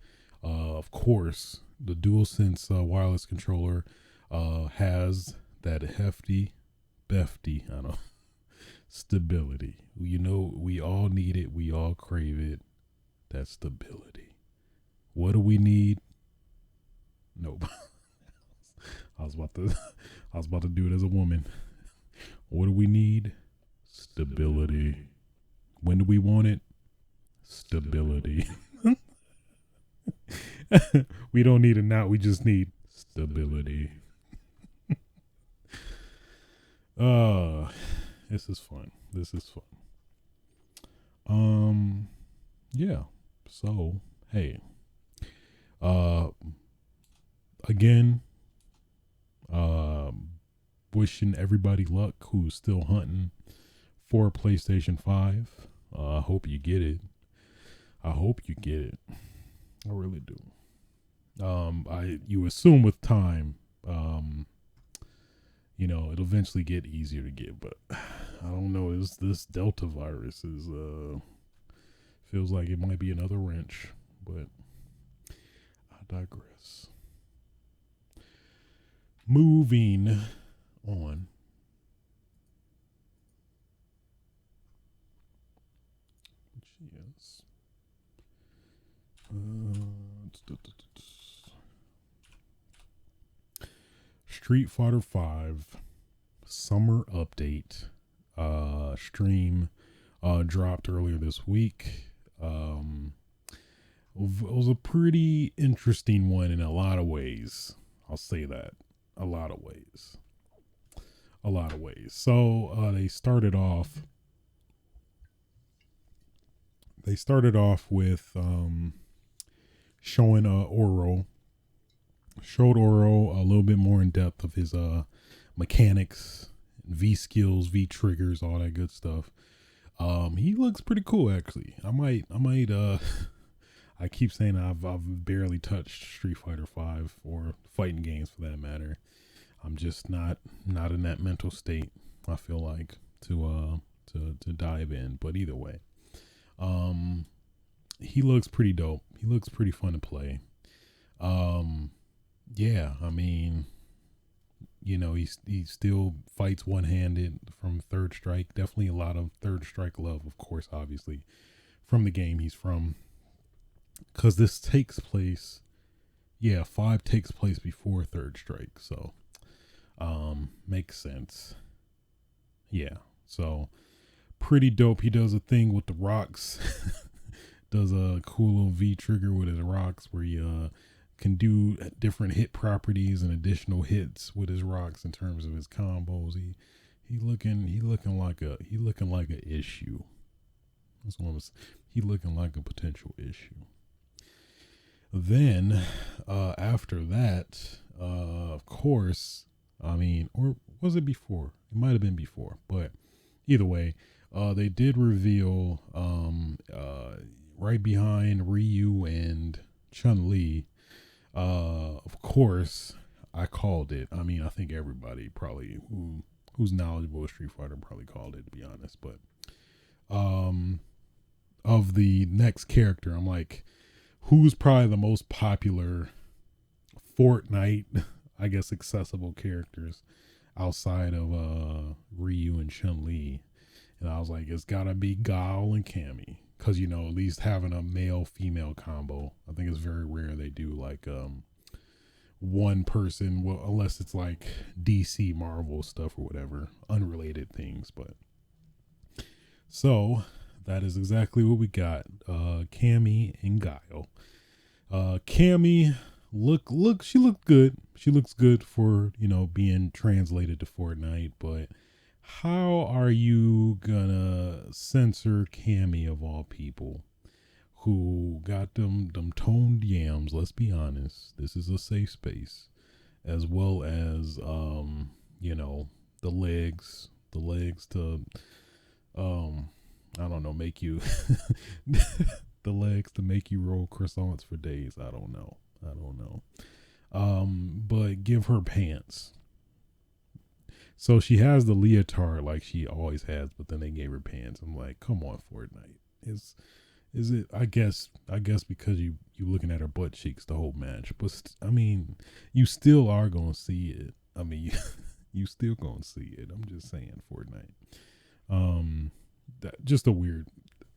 Speaker 1: Of course, the DualSense wireless controller has that hefty, I don't know, stability. We all need it. We all crave it. That stability. What do we need? Nope. I was about to do it as a woman. What do we need? Stability. When do we want it? Stability. We don't need it now. We just need stability. This is fun. Yeah. So, hey. Again, wishing everybody luck who's still hunting for a PlayStation 5. I hope you get it. I really do. You assume with time, it'll eventually get easier to get, but I don't know. This Delta virus is feels like it might be another wrench, but I digress. Moving on. Yes. Street Fighter 5 summer update stream dropped earlier this week. It was a pretty interesting one in a lot of ways. I'll say that. A lot of ways. So they started off with showing Oro. Showed Oro a little bit more in depth of his mechanics, V skills, V triggers, all that good stuff. He looks pretty cool actually. I might I keep saying I've barely touched Street Fighter 5 or fighting games for that matter. I'm just not in that mental state, I feel like, to dive in. But either way, he looks pretty dope. He looks pretty fun to play. Yeah, I mean, he still fights one-handed from Third Strike. Definitely a lot of Third Strike love, of course, obviously, from the game he's from. Because this takes place, 5 takes place before Third Strike, so makes sense. Yeah, so pretty dope. He does a thing with the rocks. Does a cool little V trigger with his rocks where he can do different hit properties and additional hits with his rocks in terms of his combos. He looking like a issue. That's what he looking like a potential issue. Then after that, of course, or was it before? It might have been before, but either way, They did reveal right behind Ryu and Chun Li. Of course, I called it. I mean, I think everybody probably who's knowledgeable with Street Fighter probably called it, to be honest. But um, of the next character, I'm like, who's probably the most popular Fortnite, I guess, accessible characters outside of Ryu and Chun Li? And I was like, it's gotta be Guile and Cammy, because at least having a male female combo, I think it's very rare they do like one person, well, unless it's like DC Marvel stuff or whatever, unrelated things. But so that is exactly what we got. Cammy and Guile. Cammy she looked good. She looks good for being translated to Fortnite, but how are you gonna censor Cammy of all people, who got them toned yams? Let's be honest. This is a safe space, as well as the legs to I don't know, make you the legs to make you roll croissants for days. I don't know. But give her pants. So she has the leotard like she always has, but then they gave her pants. I'm like, come on, Fortnite. Is it? I guess because you looking at her butt cheeks the whole match, but I mean, you still are gonna see it. I mean, you still gonna see it. I'm just saying, Fortnite. Just a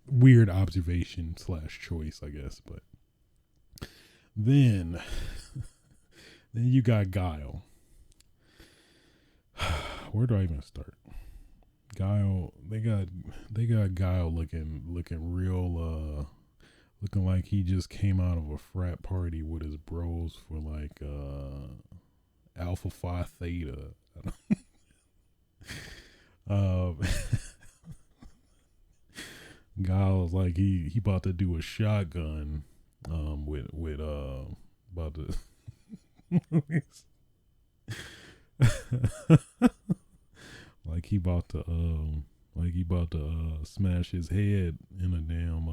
Speaker 1: weird observation / choice, I guess. But then you got Guile. Where do I even start? Guile, they got Guile looking real looking like he just came out of a frat party with his bros for like Alpha Phi Theta. Guile was like he about to do a shotgun with about to like he about to smash his head in a damn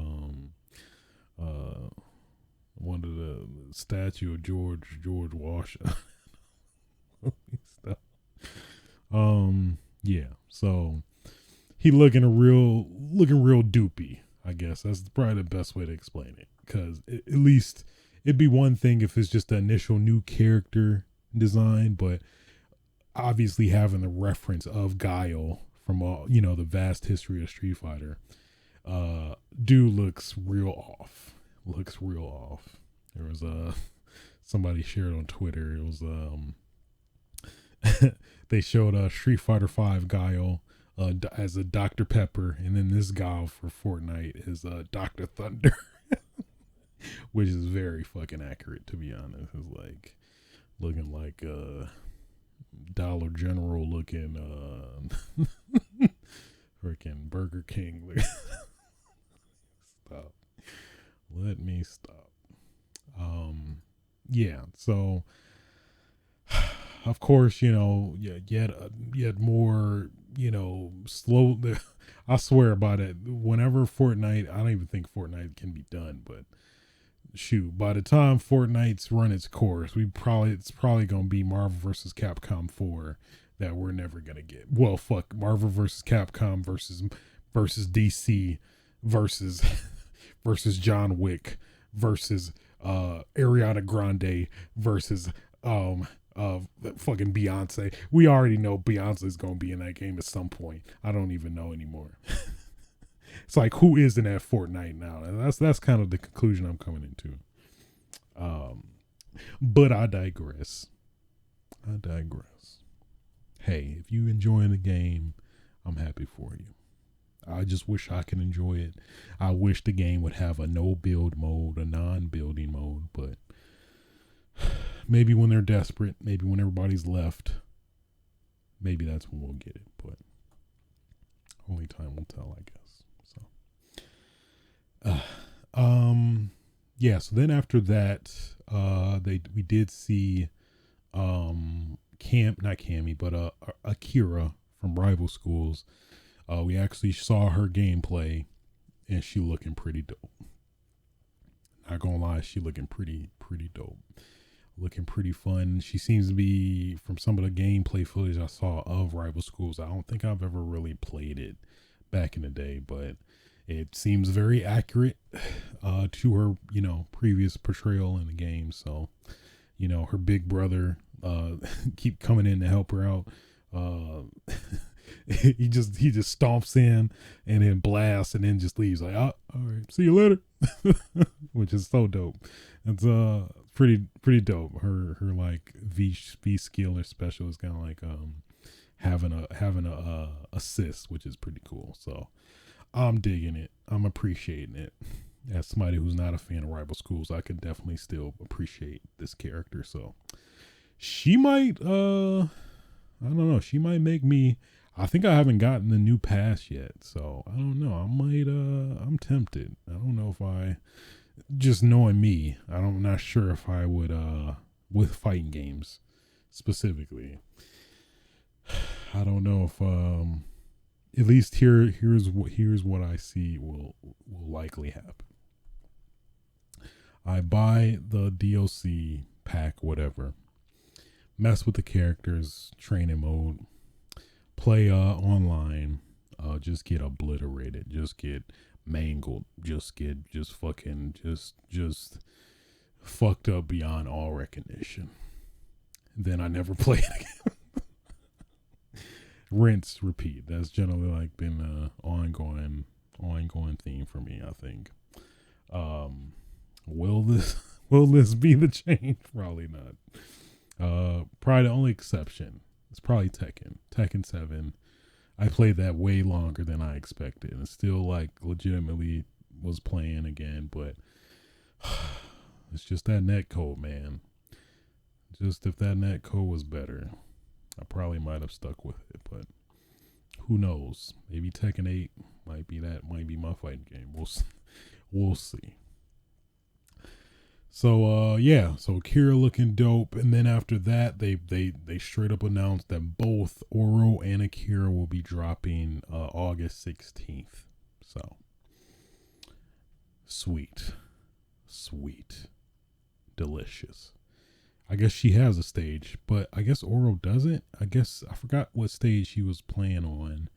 Speaker 1: one of the statue of George Washington. Yeah, so he looking real doopy, I guess. That's probably the best way to explain it, because at least it'd be one thing if it's just the initial new character design, but obviously having the reference of Guile from all the vast history of Street Fighter, dude looks real off. There was somebody shared on Twitter. It was they showed Street Fighter 5 Guile as a Dr. Pepper, and then this Guile for Fortnite is Dr. Thunder, which is very fucking accurate, to be honest. It's like looking like Dollar General looking freaking Burger King. Stop. Let me stop. Yeah, so of course, yet more, slow. I swear about it. Whenever Fortnite, I don't even think Fortnite can be done, but shoot, by the time Fortnite's run its course, it's probably gonna be Marvel vs. Capcom 4 that we're never gonna get. Well, fuck, Marvel vs. Capcom versus DC versus John Wick versus Ariana Grande versus fucking Beyonce. We already know Beyonce's gonna be in that game at some point. I don't even know anymore. It's like, who is in that Fortnite now? And that's kind of the conclusion I'm coming into. But I digress. Hey, if you enjoying the game, I'm happy for you. I just wish I could enjoy it. I wish the game would have a no build mode, a non-building mode, but maybe when they're desperate, maybe when everybody's left, maybe that's when we'll get it, but only time will tell, I guess. Yeah, so then after that, we did see not Cammy, but Akira from Rival Schools We actually saw her gameplay, and she looking pretty dope. Not gonna lie, she looking pretty dope. Looking pretty fun. She seems to be, from some of the gameplay footage I saw of Rival Schools, I don't think I've ever really played it back in the day, but it seems very accurate to her, previous portrayal in the game. So, her big brother keep coming in to help her out. He just stomps in and then blasts and then just leaves like, oh, all right, see you later, which is so dope. It's pretty dope. Her like V skill or special is kind of like having a assist, which is pretty cool. So I'm digging it. I'm appreciating it. As somebody who's not a fan of Rival Schools, I could definitely still appreciate this character. So she might I don't know, she might make me. I think I haven't gotten the new pass yet, so I don't know. I'm tempted. I don't know if I, just knowing me, I'm not sure if I would with fighting games specifically. I don't know if at least here's what I see will likely happen. I buy the DLC pack, whatever, mess with the characters, training mode, play online, just get obliterated, just get mangled, just fucked up beyond all recognition. Then I never play it again. Rinse, repeat. That's generally like been a ongoing theme for me, I think. Will this be the change? Probably not. Probably the only exception, it's probably Tekken 7. I played that way longer than I expected, and still like legitimately was playing again, but it's just that net code, man. Just if that net code was better, I probably might have stuck with it, but who knows? Maybe Tekken 8 might be my fighting game. We'll see. So so Kira looking dope, and then after that they straight up announced that both Oro and Akira will be dropping August 16th. So sweet, delicious. I guess she has a stage, but I guess Oro doesn't. I guess I forgot what stage she was playing on.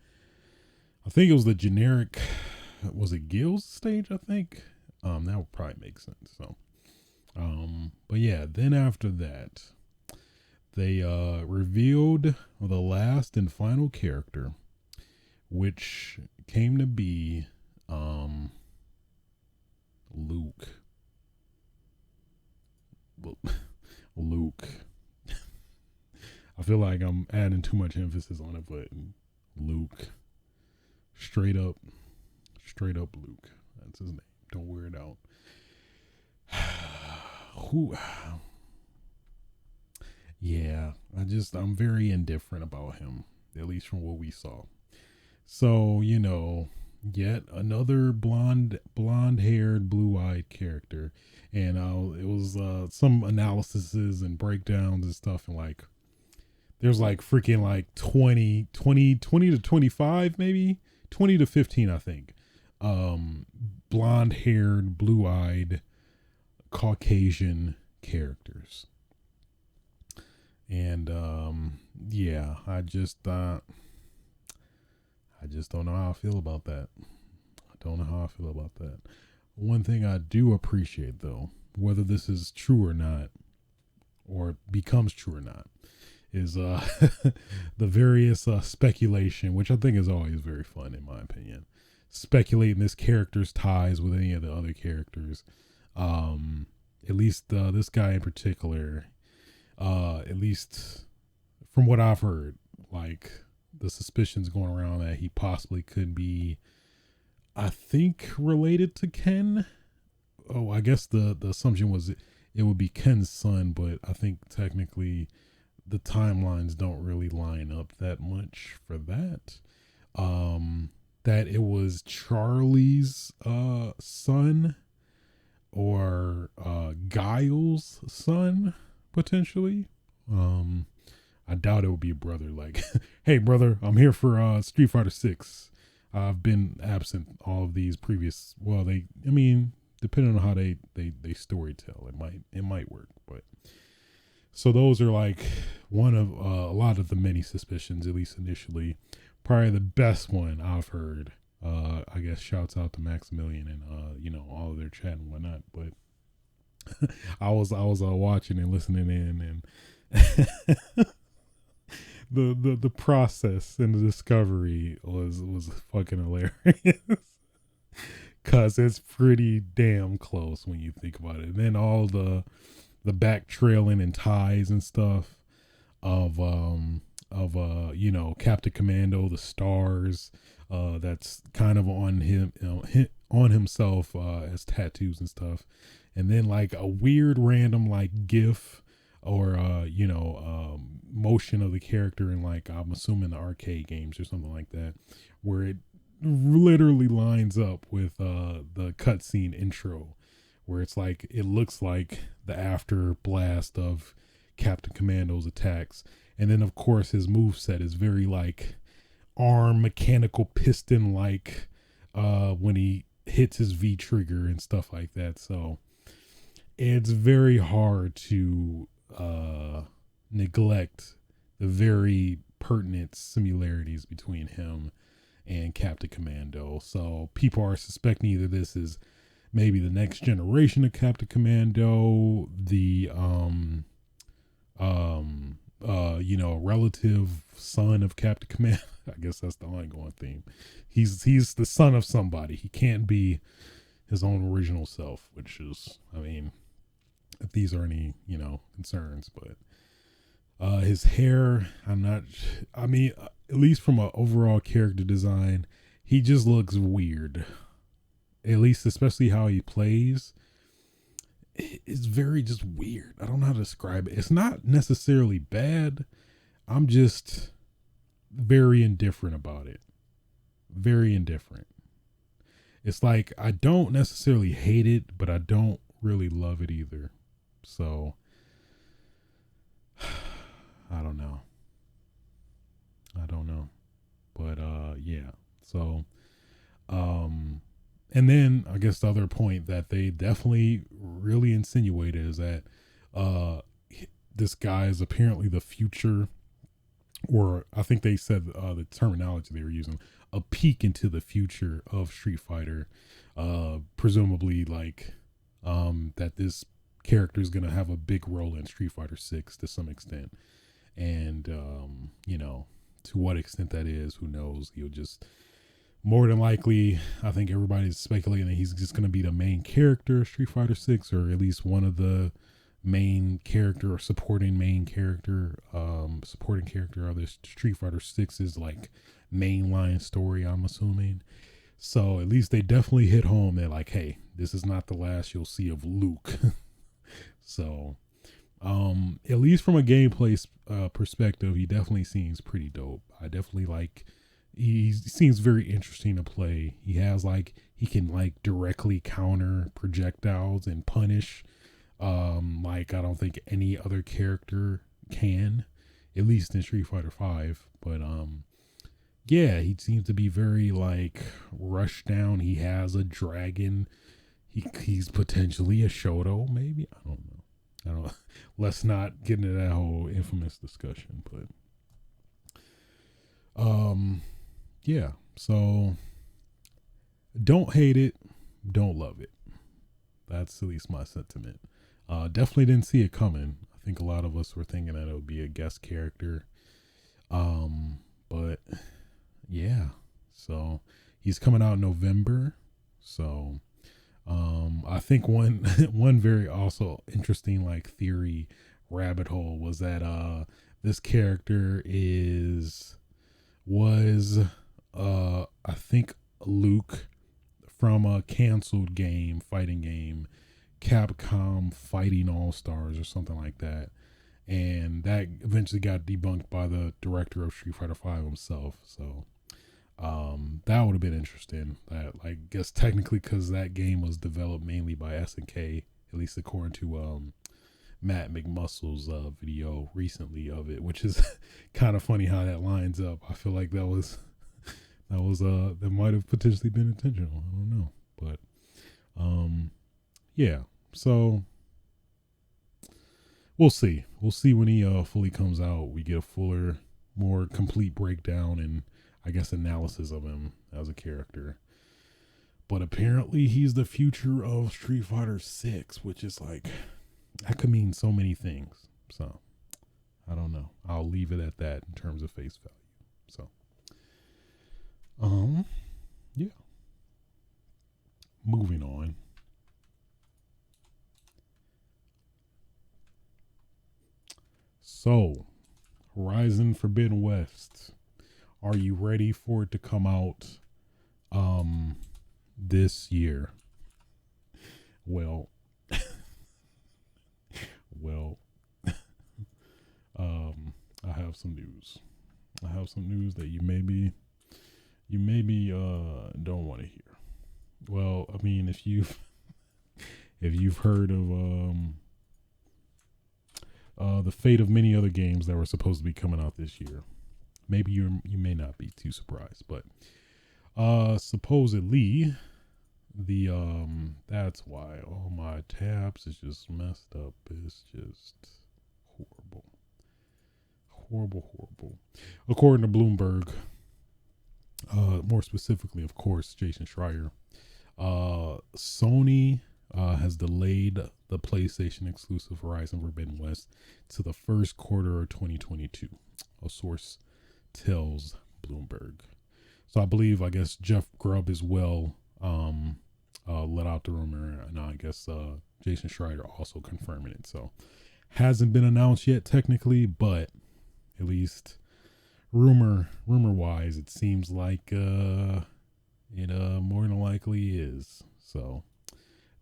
Speaker 1: I think it was the generic. Was it Gil's stage? I think. That would probably make sense. So. But yeah, then after that, they revealed the last and final character, which came to be Luke. Luke. I feel like I'm adding too much emphasis on it, but Luke. Straight up Luke. That's his name. Don't wear it out. Yeah, I'm very indifferent about him, at least from what we saw. So, yet another blonde haired, blue eyed character. And it was some analyses and breakdowns and stuff, and like there's like freaking like 20 to 25, maybe 20 to 15, I think. Blonde haired, blue eyed Caucasian characters. And yeah, I just don't know how I feel about that. One thing I do appreciate, though, whether this is true or not, or becomes true or not, is the various speculation, which I think is always very fun in my opinion. Speculating this character's ties with any of the other characters. At least this guy in particular, at least from what I've heard, like the suspicions going around that he possibly could be, I think, related to Ken. Oh, I guess the assumption was it would be Ken's son, but I think technically the timelines don't really line up that much for that. That it was Charlie's son, or Guile's son, potentially. I doubt it would be a brother. Like, hey brother, I'm here for Street Fighter 6. I've been absent all of these previous. Well, I mean, depending on how they story tell, it might work. But so those are like one of a lot of the many suspicions, at least initially. Probably the best one I've heard. I guess shouts out to Maximilian and all of their chat and whatnot. But I was watching and listening in, and the process and the discovery was fucking hilarious. Cause it's pretty damn close when you think about it. And then all the back trailing and ties and stuff of Captain Commando, the stars, that's kind of on him, on himself, as tattoos and stuff. And then like a weird random like gif or motion of the character in, like, I'm assuming the arcade games or something like that, where it literally lines up with the cutscene intro, where it's like it looks like the after blast of Captain Commando's attacks. And then of course his move set is very like arm mechanical piston like, when he hits his V trigger and stuff like that. So it's very hard to neglect the very pertinent similarities between him and Captain Commando. So people are suspecting either this is maybe the next generation of Captain Commando, the relative son of Captain Commando. I guess that's the ongoing theme. He's the son of somebody. He can't be his own original self, which is, I mean, if these are any, concerns, but his hair, I mean, at least from an overall character design, he just looks weird. At least, especially how he plays, it's very just weird. I don't know how to describe it. It's not necessarily bad. I'm just very indifferent about it. Very indifferent. It's like I don't necessarily hate it, but I don't really love it either. So I don't know. But yeah. So and then I guess the other point that they definitely really insinuated is that this guy is apparently the future, or I think they said the terminology they were using, a peek into the future of Street Fighter. Presumably like that this character is going to have a big role in Street Fighter 6 to some extent. And to what extent that is, who knows. He'll just, more than likely, I think everybody's speculating that he's just going to be the main character of Street Fighter 6, or at least one of the main character or supporting character of this Street Fighter 6's like mainline story, I'm assuming. So at least they definitely hit home that like, hey, this is not the last you'll see of Luke. So at least from a gameplay perspective, he definitely seems pretty dope. I definitely like, he seems very interesting to play. He has like, he can like directly counter projectiles and punish, like I don't think any other character can, at least in Street Fighter 5. But yeah, he seems to be very like rushed down. He has a dragon. He's potentially a Shoto, maybe. I don't know. Let's not get into that whole infamous discussion, but yeah. So don't hate it, don't love it. That's at least my sentiment. Definitely didn't see it coming. I think a lot of us were thinking that it would be a guest character. But yeah. So he's coming out in November. So I think one very also interesting like theory rabbit hole was that this character was I think Luke from a canceled fighting game, Capcom Fighting All Stars or something like that, and that eventually got debunked by the director of Street Fighter 5 himself. So that would have been interesting. That, I guess technically, because that game was developed mainly by SNK, at least according to Matt McMuscle's video recently of it, which is kind of funny how that lines up. I feel like that was that might have potentially been intentional. I don't know, but yeah. So we'll see. We'll see when he fully comes out. We get a fuller, more complete breakdown and I guess analysis of him as a character. But apparently he's the future of Street Fighter 6, which is like that could mean so many things. So I don't know. I'll leave it at that in terms of face value. So yeah. Moving on. So, Horizon Forbidden West. Are you ready for it to come out this year? Well, well, I have some news. I have some news that you maybe don't want to hear. Well, I mean, if you've heard of the fate of many other games that were supposed to be coming out this year, maybe you may not be too surprised, but supposedly the that's why all my tabs is just messed up. It's just horrible. Horrible. According to Bloomberg, more specifically, of course, Jason Schreier, Sony has delayed the PlayStation exclusive Horizon Forbidden West to the first quarter of 2022. A source tells Bloomberg. So I guess Jeff Grubb as well let out the rumor, and I guess Jason Schreier also confirming it. So hasn't been announced yet technically, but at least rumor wise, it seems like it more than likely is. So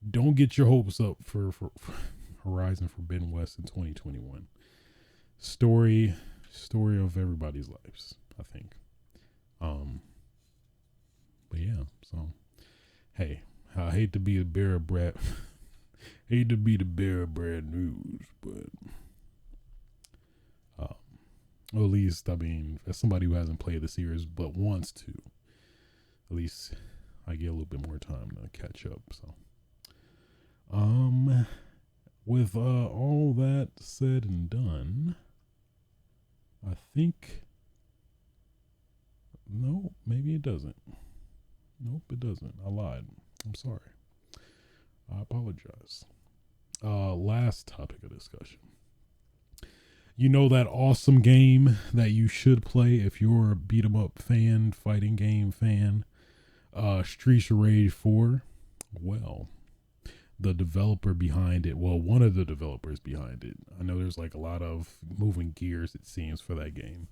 Speaker 1: don't get your hopes up for Horizon Forbidden West in 2021. Story of everybody's lives, I think. But yeah, so hey, I hate to be the bearer of bad hate to be the bearer of bad news, but well, at least I mean, as somebody who hasn't played the series but wants to, at least I get a little bit more time to catch up. So with all that said and done, I think no, maybe it doesn't. Nope, it doesn't. I lied. I'm sorry. I apologize. Last topic of discussion. You know that awesome game that you should play if you're a beat 'em up fan, fighting game fan, Streets of Rage 4? Well, the developer behind it, well, one of the developers behind it, I know there's like a lot of moving gears, it seems, for that game.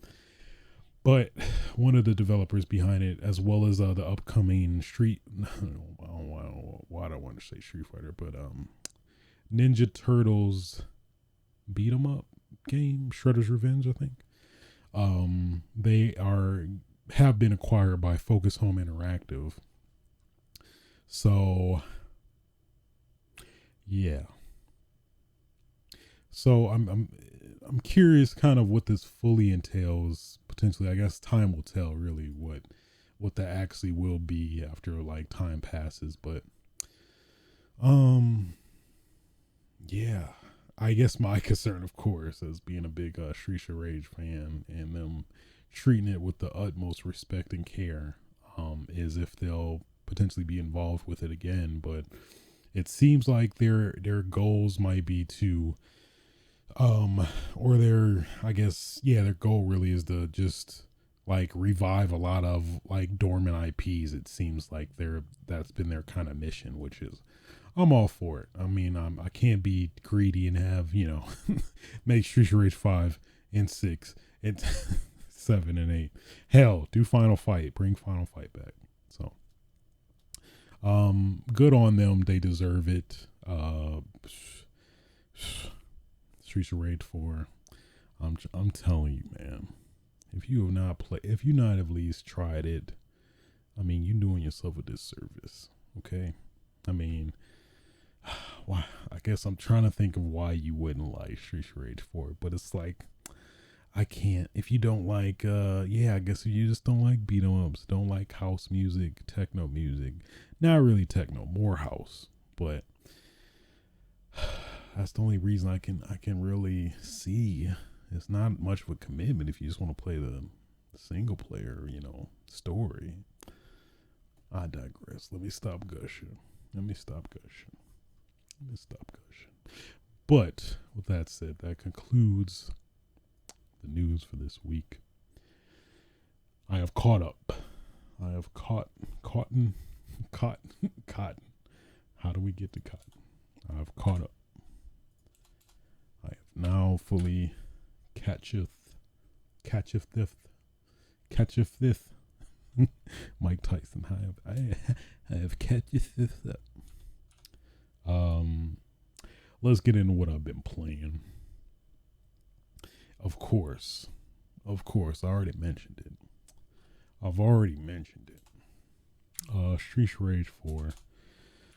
Speaker 1: But one of the developers behind it, as well as the upcoming why do I want to say Street Fighter, but Ninja Turtles beat 'em up game, Shredder's Revenge, I think. They have been acquired by Focus Home Interactive. So yeah. So I'm curious kind of what this fully entails. Potentially, I guess time will tell really what that actually will be after like time passes, but yeah. I guess my concern, of course, as being a big Streets of Rage fan and them treating it with the utmost respect and care, is if they'll potentially be involved with it again. But it seems like their goals might be to, or their goal really is to just like revive a lot of like dormant IPs. It seems like that's been their kind of mission, which is I'm all for it. I mean, I can't be greedy and have, make Street Rage 5 and 6 and 7 and 8. Hell, do Final Fight. Bring Final Fight back. So, good on them. They deserve it. Streets of Rage 4. I'm telling you, man. If you not at least tried it, I mean, you're doing yourself a disservice. Okay? I mean, why? I guess I'm trying to think of why you wouldn't like Streets of Rage 4, but it's like I can't. If you don't like, I guess if you just don't like beat 'em ups, don't like house music, techno music, not really techno, more house, but that's the only reason I can really see. It's not much of a commitment if you just want to play the single player, story. I digress. Let me stop gushing. Let me stop gushing. Let me stop gushing. But with that said, that concludes the news for this week. I have caught up. I have cotton. How do we get to cotton? I have caught up. I have now fully catcheth fifth. Mike Tyson. I have catcheth up. Let's get into what I've been playing. Of course, I already mentioned it. Street Rage 4.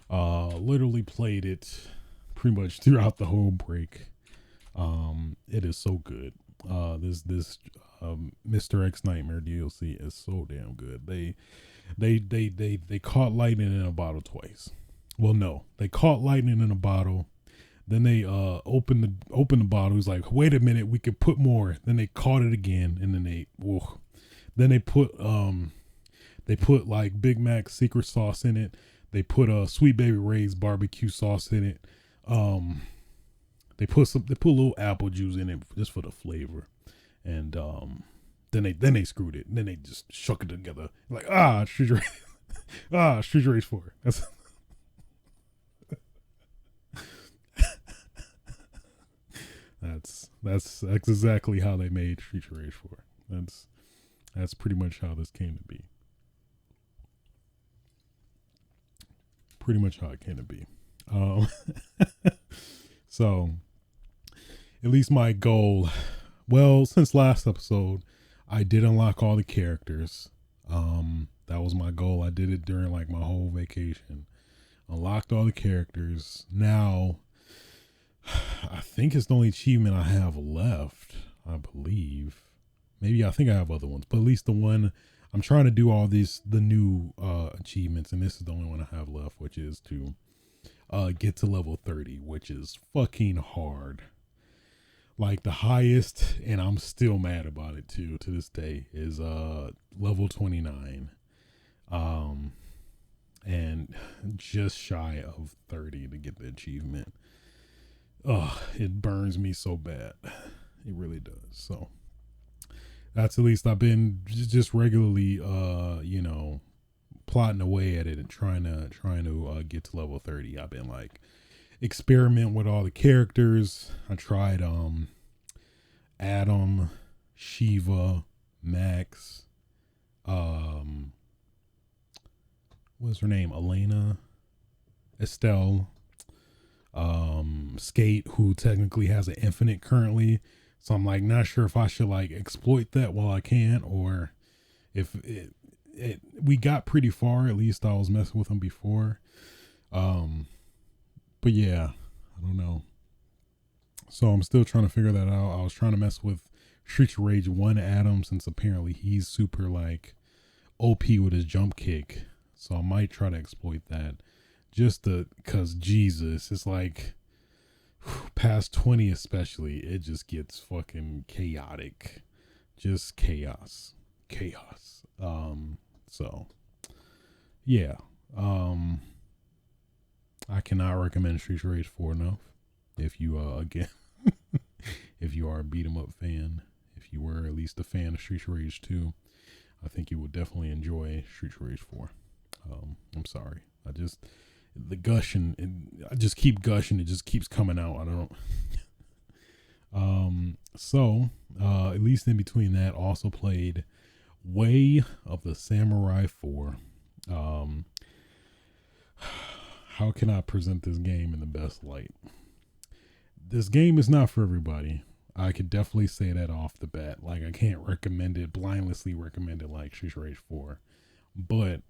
Speaker 1: Literally played it pretty much throughout the whole break. It is so good. This Mr. X Nightmare DLC is so damn good. They caught lightning in a bottle twice. Well, no, they caught lightning in a bottle. Then they opened the bottle. It was like, wait a minute, we could put more. Then they caught it again, and then they put like Big Mac secret sauce in it. They put Sweet Baby Ray's barbecue sauce in it. They put a little apple juice in it just for the flavor, and then they screwed it. And then they just shook it together like Street Rage, Street Rage 4. That's exactly how they made Street Rage 4. That's pretty much how this came to be. Pretty much how it came to be. So, at least my goal. Well, since last episode, I did unlock all the characters. That was my goal. I did it during like my whole vacation. Unlocked all the characters. Now, I think it's the only achievement I have left, I believe. Maybe I think I have other ones, but at least the one I'm trying to do all the new achievements, and this is the only one I have left, which is to get to level 30, which is fucking hard. Like the highest, and I'm still mad about it too to this day, is level 29. And just shy of 30 to get the achievement. It burns me so bad. It really does. So that's at least I've been just regularly, plotting away at it and trying to get to level 30. I've been like experiment with all the characters. I tried Adam, Shiva, Max, what's her name? Elena, Estelle, Skate, who technically has an infinite currently. So I'm like not sure if I should like exploit that while I can, or if we got pretty far. At least I was messing with him before. But yeah, I don't know. So I'm still trying to figure that out. I was trying to mess with Street Rage 1 Adam, since apparently he's super like OP with his jump kick. So I might try to exploit that. Just cause Jesus, it's like past 20 especially, it just gets fucking chaotic. Just chaos. So yeah. I cannot recommend Street Rage 4 enough. If you again if you are a beat 'em up fan, if you were at least a fan of Street Rage 2, I think you would definitely enjoy Street Rage 4. I'm sorry. The gushing, I just keep gushing. It just keeps coming out. I don't. So, at least in between that, also played Way of the Samurai 4. How can I present this game in the best light? This game is not for everybody. I could definitely say that off the bat. Like, I can't blindlessly recommend it like Street Rage 4. But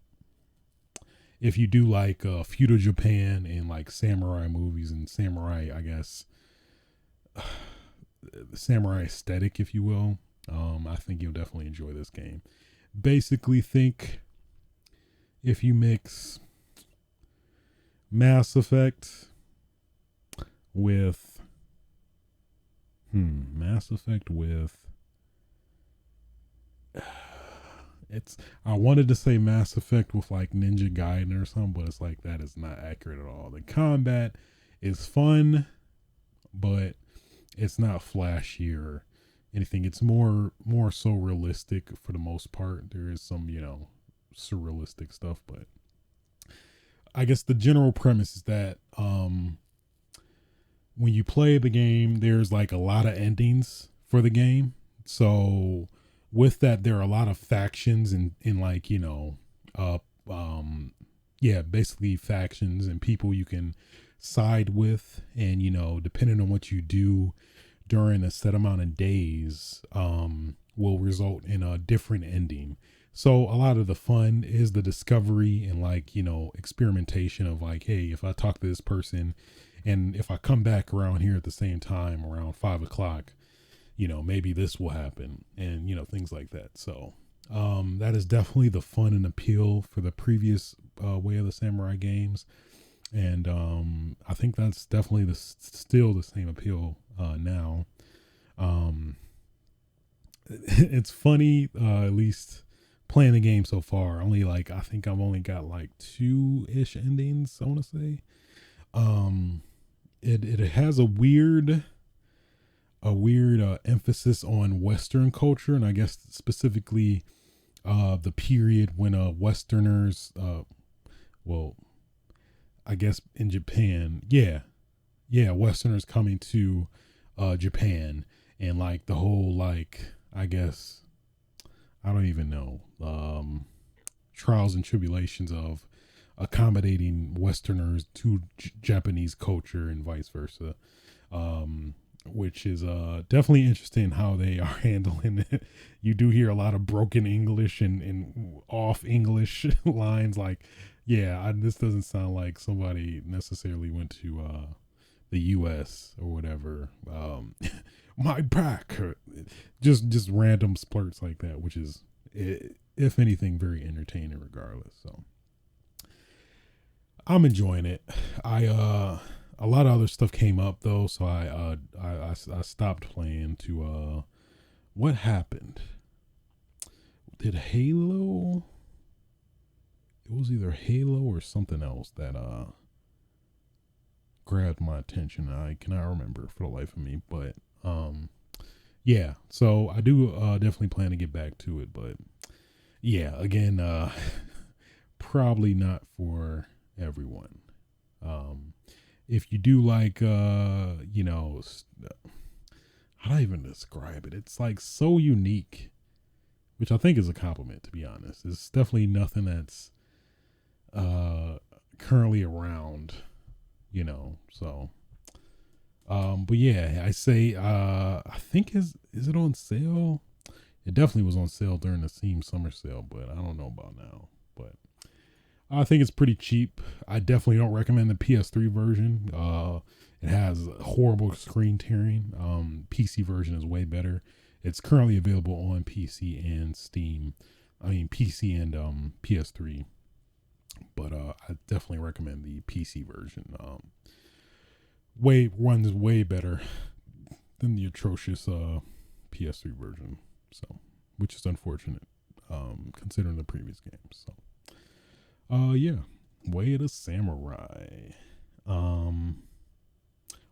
Speaker 1: if you do like feudal Japan and like samurai movies and samurai, I guess, samurai aesthetic, if you will. I think you'll definitely enjoy this game. Basically, think if you mix Mass Effect with Mass Effect with it's I wanted to say Mass Effect with like Ninja Gaiden or something, but it's like that is not accurate at all. The combat is fun, but it's not flashy or anything. It's more so realistic for the most part. There is some, surrealistic stuff, but I guess the general premise is that when you play the game, there's like a lot of endings for the game. So with that, there are a lot of factions and in like, uh yeah, basically factions and people you can side with, and depending on what you do during a set amount of days, will result in a different ending. So a lot of the fun is the discovery and like, experimentation of like, hey, if I talk to this person and if I come back around here at the same time around 5 o'clock, maybe this will happen, and, things like that. So that is definitely the fun and appeal for the previous Way of the Samurai games. And I think that's definitely still the same appeal now. It's funny, at least playing the game so far. Only like I think I've only got like 2-ish endings, I want to say. It has a weird emphasis on Western culture, and I guess specifically the period when Westerners, well, I guess in Japan, yeah, Westerners coming to Japan, and like the whole like, I guess, I don't even know, trials and tribulations of accommodating Westerners to Japanese culture and vice versa. Which is definitely interesting how they are handling it. You do hear a lot of broken English and off English lines like, yeah, this doesn't sound like somebody necessarily went to the U.S. or whatever. My back, just random splurts like that, which is, if anything, very entertaining regardless. So I'm enjoying it. A lot of other stuff came up though, so I stopped playing to what happened? Did Halo? It was either Halo or something else that grabbed my attention. I cannot remember for the life of me, but yeah. So I do definitely plan to get back to it, but yeah, again, probably not for everyone. If you do like, how do I even describe it? It's like so unique, which I think is a compliment, to be honest. It's definitely nothing that's currently around, so. But yeah, I say, I think is it on sale? It definitely was on sale during the Steam summer sale, but I don't know about now. But I think it's pretty cheap. I definitely don't recommend the PS3 version. It has horrible screen tearing. PC version is way better. It's currently available on PC and Steam. I mean PC and PS3. But I definitely recommend the PC version. Runs way better than the atrocious PS3 version. So, which is unfortunate, considering the previous games. So. Yeah, Way of the Samurai.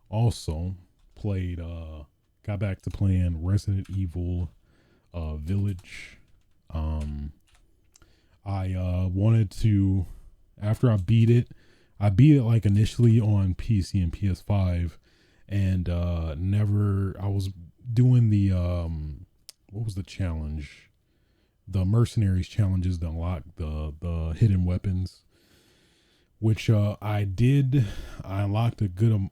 Speaker 1: Also played, got back to playing Resident Evil, Village. I wanted to, after I beat it like initially on PC and PS5, and I was doing the, what was the challenge? The Mercenaries challenges to unlock the hidden weapons, which I did. I unlocked a good,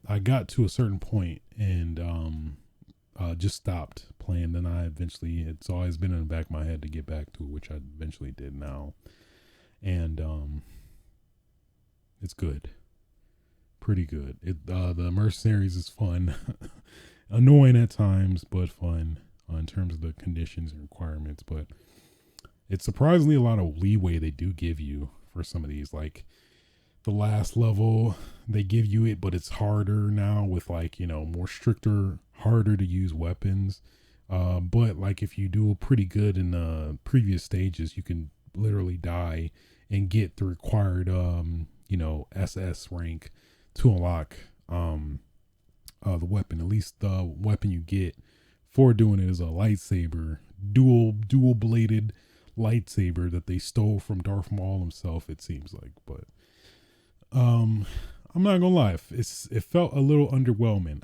Speaker 1: I got to a certain point and just stopped playing. Then it's always been in the back of my head to get back to it, which I eventually did now. And it's good. Pretty good. The Mercenaries is fun. Annoying at times, but fun in terms of the conditions and requirements. But it's surprisingly a lot of leeway they do give you for some of these. Like the last level, they give you it, but it's harder now with like, more stricter, harder to use weapons. But like if you do pretty good in the previous stages, you can literally die and get the required, SS rank to unlock the weapon. At least the weapon you get for doing it is a lightsaber, dual bladed lightsaber that they stole from Darth Maul himself. It seems like, but I'm not gonna lie, it felt a little underwhelming.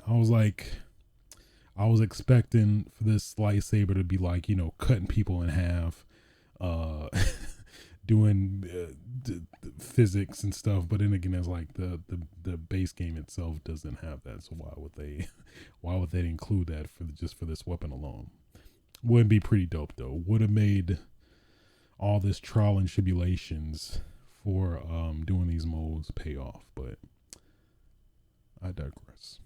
Speaker 1: I was expecting for this lightsaber to be like, cutting people in half, uh, doing physics and stuff. But then again, it's like the base game itself doesn't have that. So why would they include that just for this weapon alone? Wouldn't be pretty dope though. Would have made all this trial and tribulations for doing these modes pay off. But I digress.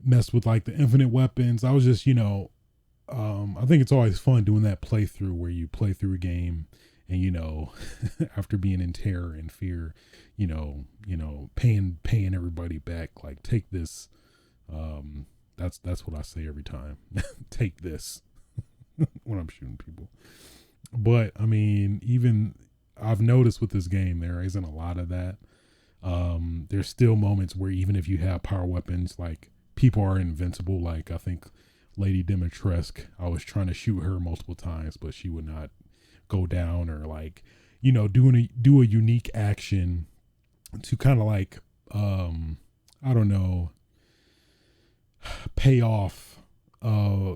Speaker 1: Messed with like the infinite weapons. I was just, I think it's always fun doing that playthrough where you play through a game and after being in terror and fear, paying everybody back, like take this. That's what I say every time. Take this when I'm shooting people. But I mean, even I've noticed with this game there isn't a lot of that. There's still moments where even if you have power weapons, like people are invincible. Like I think Lady Dimitrescu, I was trying to shoot her multiple times, but she would not go down, or like, do a unique action to kind of like, I don't know, pay off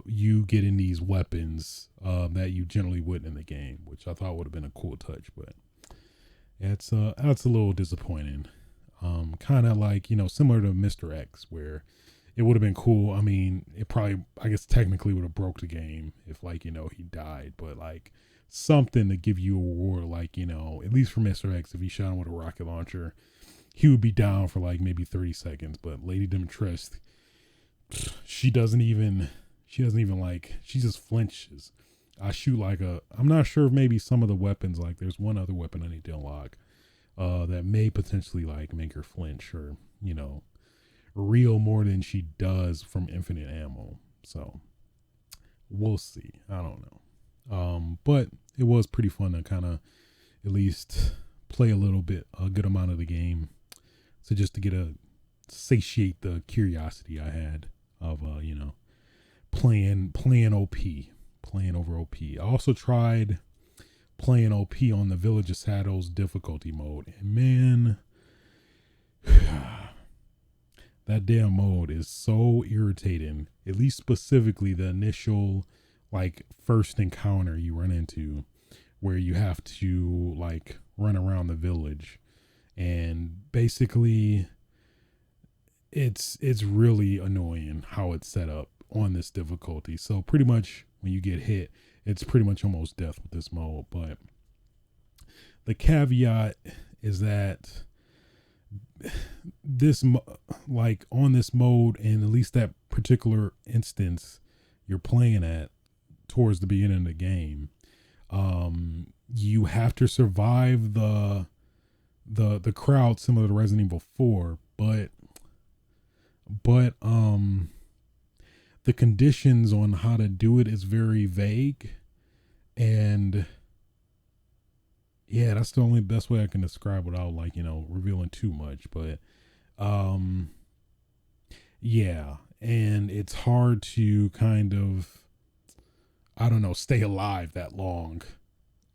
Speaker 1: you getting these weapons that you generally wouldn't in the game, which I thought would have been a cool touch, but that's a little disappointing. Kind of like, similar to Mr. X, where it would have been cool. I mean, it probably, I guess technically would have broke the game if like, he died, but like something to give you a reward, like, at least for Mr. X, if he shot him with a rocket launcher, he would be down for like maybe 30 seconds. But Lady Dimitrescu, she doesn't even like, she just flinches. I shoot like I'm not sure if maybe some of the weapons, like there's one other weapon I need to unlock that may potentially like make her flinch, or reel more than she does from infinite ammo. So we'll see. I don't know. But it was pretty fun to kind of at least play a good amount of the game. So just to satiate the curiosity I had of, playing over OP. I also tried playing OP on the Village of Shadows difficulty mode. And man, that damn mode is so irritating. At least specifically the initial, like, first encounter you run into, where you have to like run around the village, and basically it's really annoying how it's set up on this difficulty. So pretty much when you get hit, it's pretty much almost death with this mode. But the caveat is that this, like on this mode, and at least that particular instance you're playing at towards the beginning of the game, you have to survive the crowd, similar to Resident Evil 4, but the conditions on how to do it is very vague. And yeah, that's the only best way I can describe without like, revealing too much. But yeah, and it's hard to kind of, I don't know, stay alive that long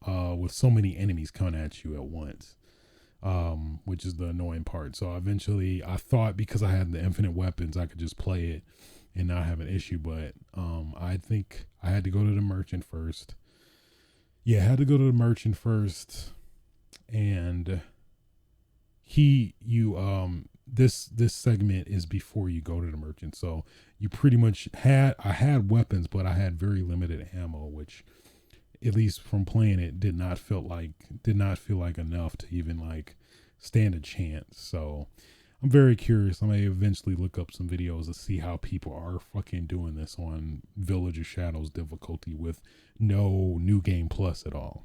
Speaker 1: with so many enemies coming at you at once, which is the annoying part. So eventually I thought because I had the infinite weapons, I could just play it and not have an issue. But I think I had to go to the merchant first. Yeah, I had to go to the merchant first. And this segment is before you go to the merchant. So you pretty much I had weapons, but I had very limited ammo, which at least from playing it did not feel like enough to even like stand a chance. So I'm very curious. I may eventually look up some videos to see how people are fucking doing this on Village of Shadows difficulty with no new game plus at all.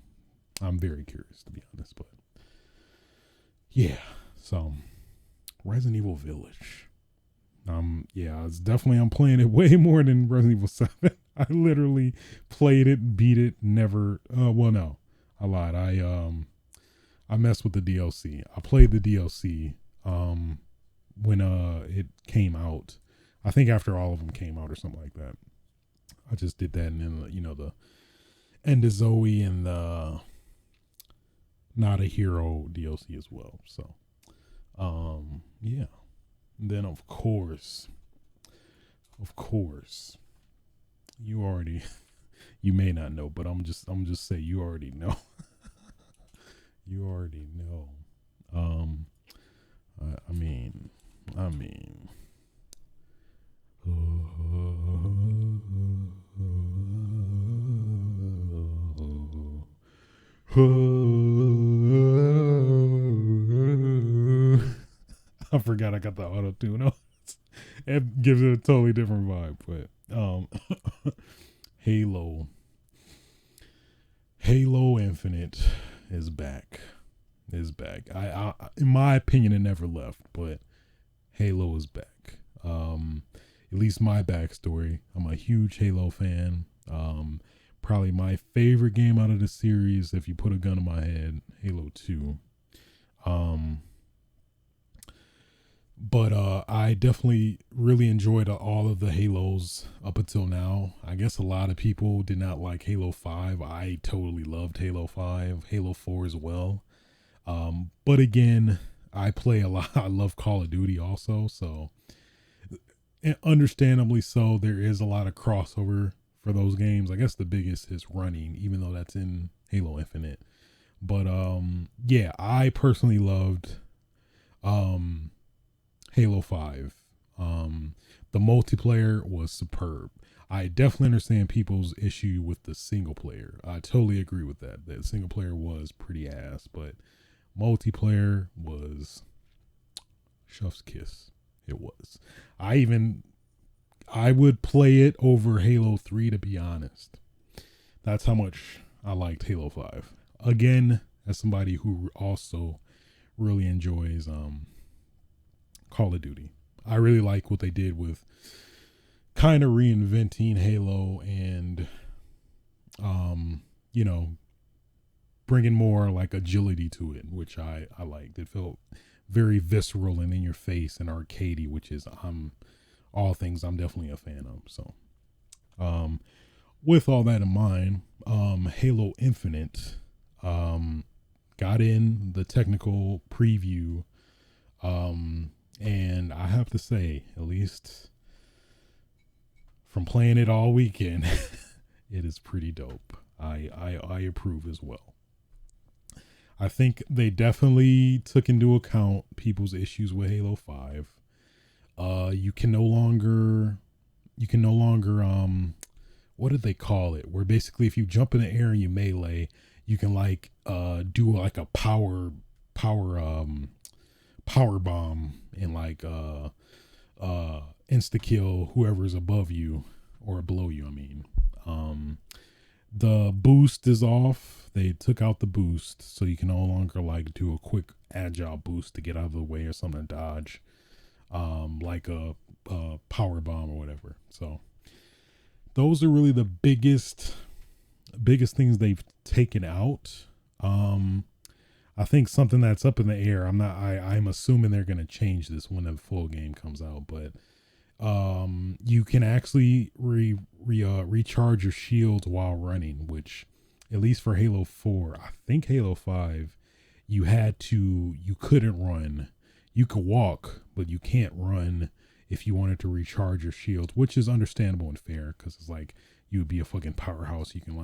Speaker 1: I'm very curious, to be honest, but yeah. So Resident Evil Village. Yeah, it's definitely, I'm playing it way more than Resident Evil 7. I literally played it, beat it, never. Well, no, I lied. I messed with the DLC. I played the DLC when it came out. I think after all of them came out or something like that. I just did that, and then the End of Zoe and the Not a Hero DLC as well. So, yeah. And then of course, you already, you may not know, but I'm just say you already know. You already know. I mean. I forgot I got the auto tune on. It gives it a totally different vibe, but Halo Infinite is back. I in my opinion, it never left, but Halo is back. At least my backstory. I'm a huge Halo fan. Probably my favorite game out of the series, if you put a gun to my head, Halo 2. But I definitely really enjoyed all of the Halos up until now. I guess a lot of people did not like Halo 5. I totally loved Halo 5, Halo 4 as well. But again, I play a lot. I love Call of Duty also, so understandably so, there is a lot of crossover for those games. I guess the biggest is running, even though that's in Halo Infinite. But yeah, I personally loved Halo 5. The multiplayer was superb. I definitely understand people's issue with the single player. I totally agree with that. That single player was pretty ass, but multiplayer was chef's kiss. It was. I would play it over Halo 3, to be honest. That's how much I liked Halo 5. Again, as somebody who also really enjoys Call of Duty. I really like what they did with kind of reinventing Halo and bringing more like agility to it, which I liked. It felt very visceral and in your face and arcadey, which is all things I'm definitely a fan of. So with all that in mind, Halo Infinite got in the technical preview, and I have to say, at least from playing it all weekend, it is pretty dope. I approve as well. I think they definitely took into account people's issues with Halo 5. You can no longer what did they call it? Where basically if you jump in the air and you melee, you can do like a power bomb and insta kill whoever's above you or below you. I mean, the boost is off. They took out the boost, so you can no longer do a quick agile boost to get out of the way or something to dodge, like a power bomb or whatever. So those are really the biggest things they've taken out. I think something that's up in the air. I'm assuming they're going to change this when the full game comes out, but you can actually recharge your shields while running, which at least for Halo 4, I think Halo 5, you couldn't run. You could walk, but you can't run if you wanted to recharge your shields, which is understandable and fair because it's like you would be a fucking powerhouse. You can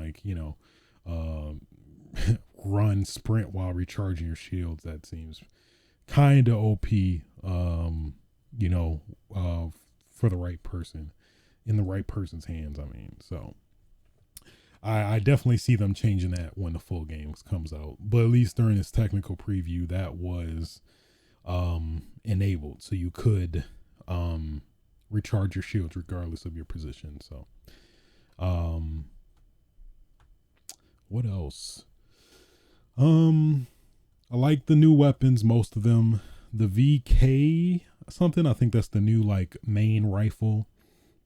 Speaker 1: run, sprint while recharging your shields. That seems kind of OP, for the right person, in the right person's hands. I mean, so I definitely see them changing that when the full game comes out. But at least during this technical preview, that was enabled, so you could recharge your shields regardless of your position. So um, what else? I like the new weapons, most of them. The VK something, I think that's the new like main rifle,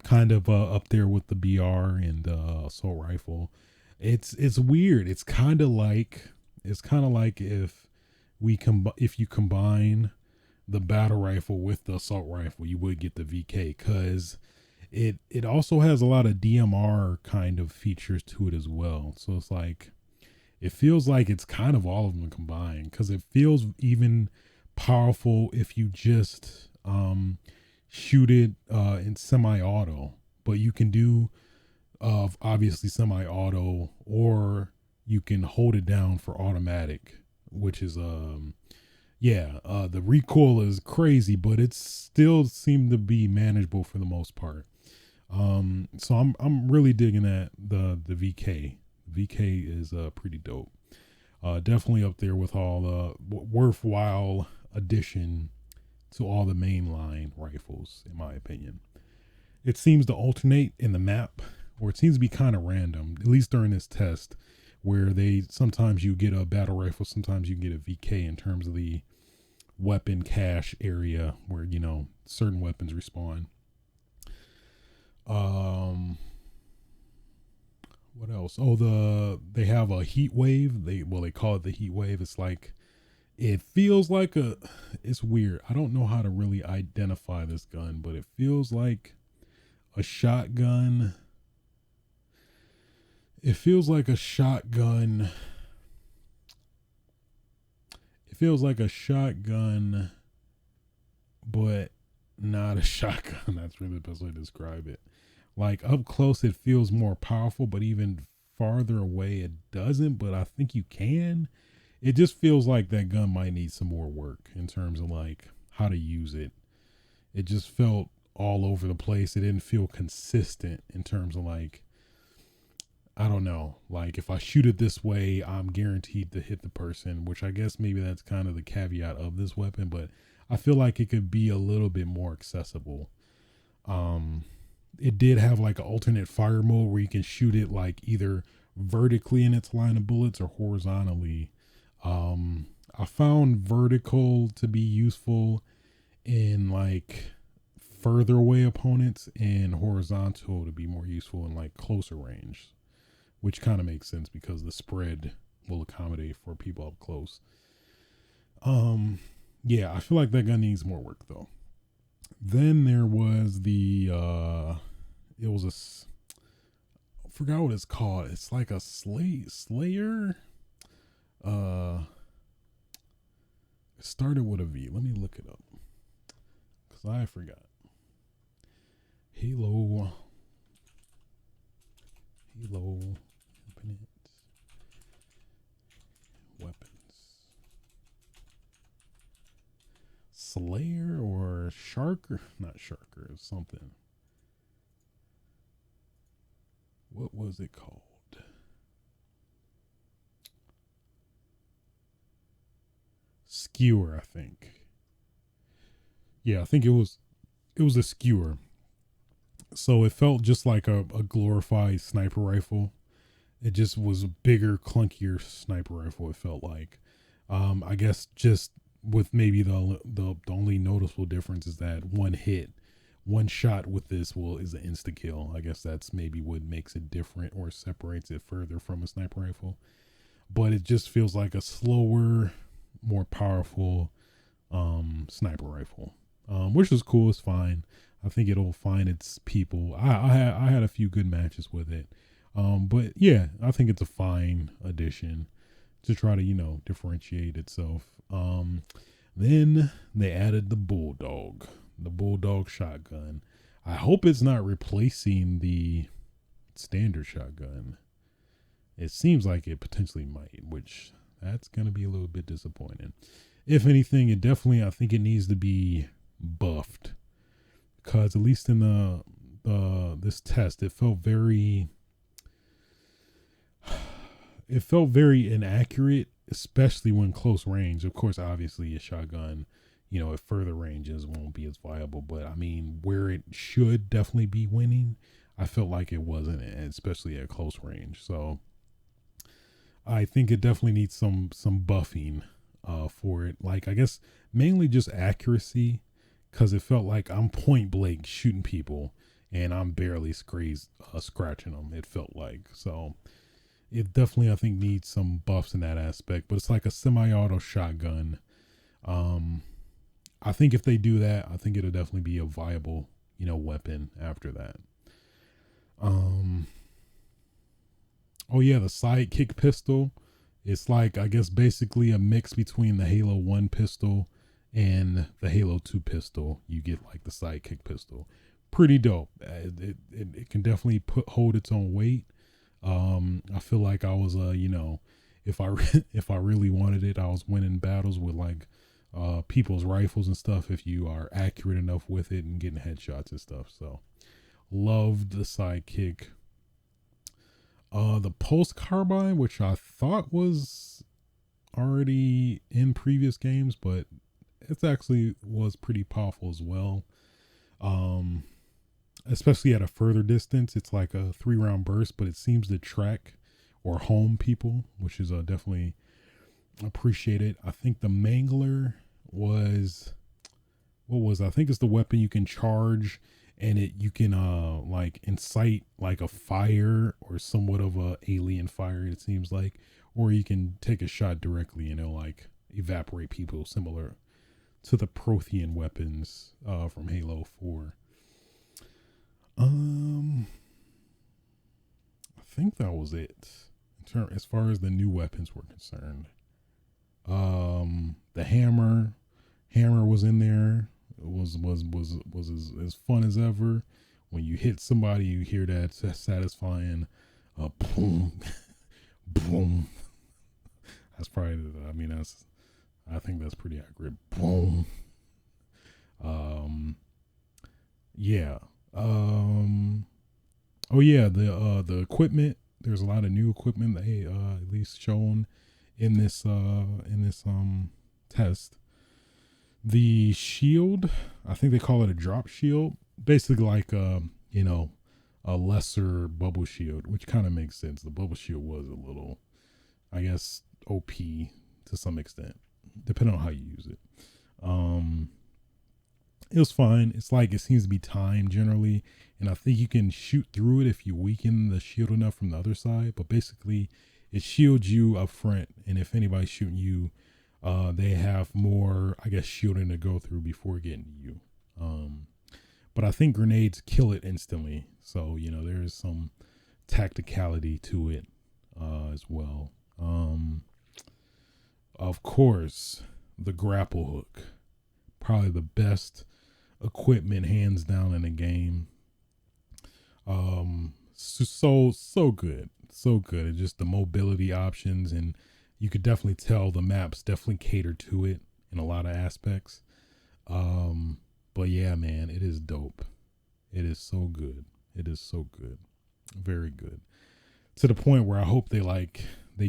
Speaker 1: kind of up there with the BR and assault rifle. It's weird. It's kind of like if you combine the battle rifle with the assault rifle, you would get the VK, because it also has a lot of DMR kind of features to it as well. So it's like it feels like it's kind of all of them combined, because it feels even powerful if you just shoot it in semi-auto, but you can do obviously semi-auto, or you can hold it down for automatic, which is the recoil is crazy, but it still seemed to be manageable for the most part. So I'm really digging at the VK. VK is pretty dope. Definitely up there with all worthwhile addition to all the mainline rifles, in my opinion. It seems to alternate in the map, or it seems to be kind of random, at least during this test, where they sometimes you get a battle rifle, sometimes you can get a VK in terms of the weapon cache area where certain weapons respawn. What else? They have a heat wave. They call it the heat wave. It's like it feels like it's weird. I don't know how to really identify this gun, but it feels like a shotgun. It feels like a shotgun. It feels like a shotgun, but not a shotgun. That's really the best way to describe it. Like up close, it feels more powerful, but even farther away, it doesn't. But I think you can. It just feels like that gun might need some more work in terms of like how to use it. It just felt all over the place. It didn't feel consistent in terms of like, I don't know, like if I shoot it this way, I'm guaranteed to hit the person, which I guess maybe that's kind of the caveat of this weapon, but I feel like it could be a little bit more accessible. It did have like an alternate fire mode where you can shoot it like either vertically in its line of bullets or horizontally. I found vertical to be useful in like further away opponents, and horizontal to be more useful in like closer range, which kind of makes sense because the spread will accommodate for people up close. Yeah, I feel like that gun needs more work though. Then there was it was I forgot what it's called. It's like a slayer. It started with a V. Let me look it up because I forgot. Halo. Infinite weapons. Slayer or Sharker? Not Sharker. Something. What was it called? Skewer, I think. Yeah, I think it was a skewer. So it felt just like a glorified sniper rifle. It just was a bigger, clunkier sniper rifle. It felt like, I guess, just with maybe the only noticeable difference is that one shot with this is an insta kill. I guess that's maybe what makes it different or separates it further from a sniper rifle. But it just feels like a slower, more powerful sniper rifle, which is cool. It's fine. I think it'll find its people. I had a few good matches with it. But yeah, I think it's a fine addition to try to, differentiate itself. Then they added the Bulldog shotgun. I hope it's not replacing the standard shotgun. It seems like it potentially might, which that's going to be a little bit disappointing. If anything, I think it needs to be buffed, because at least in this test, it felt very inaccurate, especially when close range. Of course, obviously a shotgun at further ranges won't be as viable. But I mean, where it should definitely be winning, I felt like it wasn't, especially at close range. So I think it definitely needs some buffing for it. Like, I guess mainly just accuracy, because it felt like I'm point blank shooting people and I'm barely scratching them. It felt like so. It definitely, I think, needs some buffs in that aspect. But it's like a semi-auto shotgun. Um, I think if they do that, I think it'll definitely be a viable, weapon after that. Um, oh yeah, the sidekick pistol. It's like, I guess, basically a mix between the Halo 1 pistol and the Halo 2 pistol. You get like the sidekick pistol. Pretty dope. It can definitely hold its own weight. I feel like I was, if I if I really wanted it, I was winning battles with like people's rifles and stuff. If you are accurate enough with it and getting headshots and stuff, so loved the sidekick. The pulse carbine, which I thought was already in previous games, but it actually was pretty powerful as well. Um, Especially at a further distance, it's like a 3 round burst, but it seems to track or home people, which is definitely appreciated. I think the mangler was I think it's the weapon you can charge, and you can like incite like a fire or somewhat of a alien fire, it seems like, or you can take a shot directly, like evaporate people, similar to the Prothean weapons from Halo 4. I think that was it as far as the new weapons were concerned. The hammer was in there. It was as fun as ever. When you hit somebody, you hear that satisfying, boom, boom. That's probably. I think that's pretty accurate. Boom. Yeah. Oh yeah, the equipment. There's a lot of new equipment they at least shown in this test. The shield, I think they call it a drop shield, basically like a lesser bubble shield, which kind of makes sense. The bubble shield was a little, I guess, OP to some extent, depending on how you use it. It was fine. It's like it seems to be timed generally, and I think you can shoot through it if you weaken the shield enough from the other side. But basically, it shields you up front, and if anybody's shooting you, they have more, I guess, shielding to go through before getting to you. But I think grenades kill it instantly, so there's some tacticality to it as well. Of course, the grapple hook, probably the best equipment hands down in the game. So good, so good. And just the mobility options, and you could definitely tell the maps definitely cater to it in a lot of aspects. But yeah, man, it is dope. It is so good. It is so good. Very good. To the point where I hope they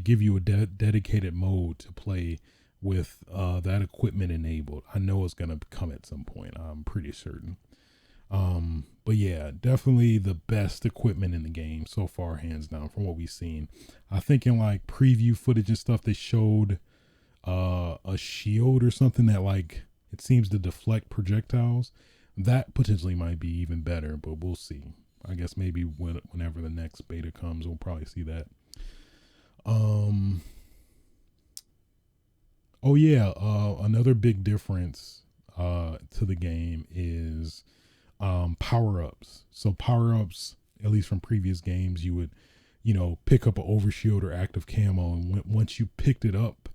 Speaker 1: give you a dedicated mode to play with that equipment enabled. I know it's gonna come at some point. I'm pretty certain. But yeah, definitely the best equipment in the game so far, hands down, from what we've seen. I think in like preview footage and stuff, they showed a shield or something that like it seems to deflect projectiles. That potentially might be even better, but we'll see. I guess maybe whenever the next beta comes, we'll probably see that. Oh yeah, another big difference to the game is power-ups. So power-ups, at least from previous games, you would, pick up an overshield or active camo, and once you picked it up,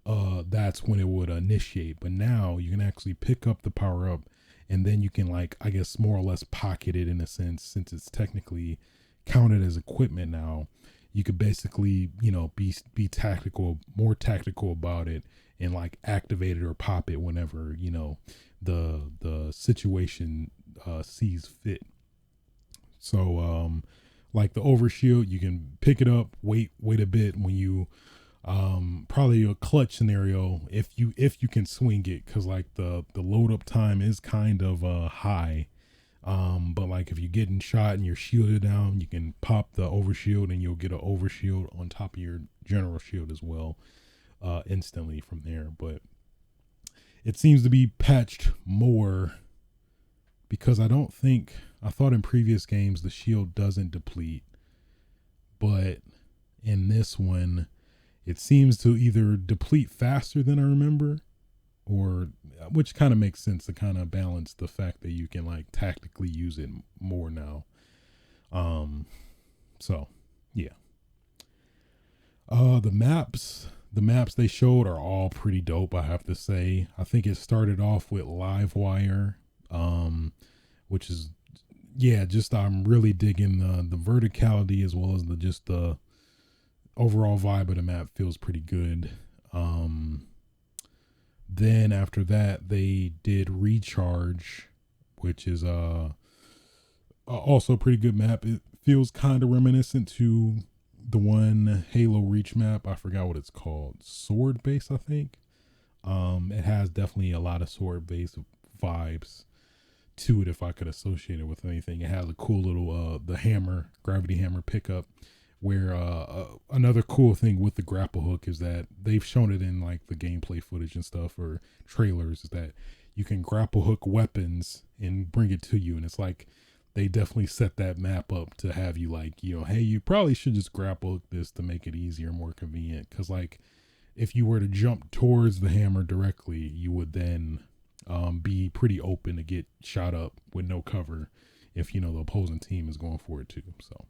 Speaker 1: that's when it would initiate. But now you can actually pick up the power-up, and then you can, like, I guess, more or less pocket it in a sense, since it's technically counted as equipment now. You could basically, be tactical, more tactical about it, and like activate it or pop it whenever the situation sees fit. So like the overshield, you can pick it up, wait a bit when you Probably a clutch scenario if you can swing it, because like the load up time is kind of high. But like if you're getting shot and you're shielded down, you can pop the overshield and you'll get an overshield on top of your general shield as well, instantly from there. But it seems to be patched more, because I thought in previous games the shield doesn't deplete, but in this one it seems to either deplete faster than I remember, or which kind of makes sense to kind of balance the fact that you can like tactically use it more now. Um, so yeah. The maps they showed are all pretty dope, I have to say. I think it started off with Livewire, which is, yeah, just I'm really digging the verticality, as well as the overall vibe of the map feels pretty good. Then after that, they did Recharge, which is also a pretty good map. It feels kind of reminiscent to the one Halo Reach map. I forgot what it's called. Sword Base, I think. It has definitely a lot of sword base vibes to it, if I could associate it with anything. It has a cool little the hammer, gravity hammer pickup, where another cool thing with the grapple hook is that they've shown it in like the gameplay footage and stuff, or trailers, is that you can grapple hook weapons and bring it to you. And it's like they definitely set that map up to have you like, hey, you probably should just grapple hook this to make it easier, more convenient. Because like if you were to jump towards the hammer directly, you would then be pretty open to get shot up with no cover if the opposing team is going for it too. So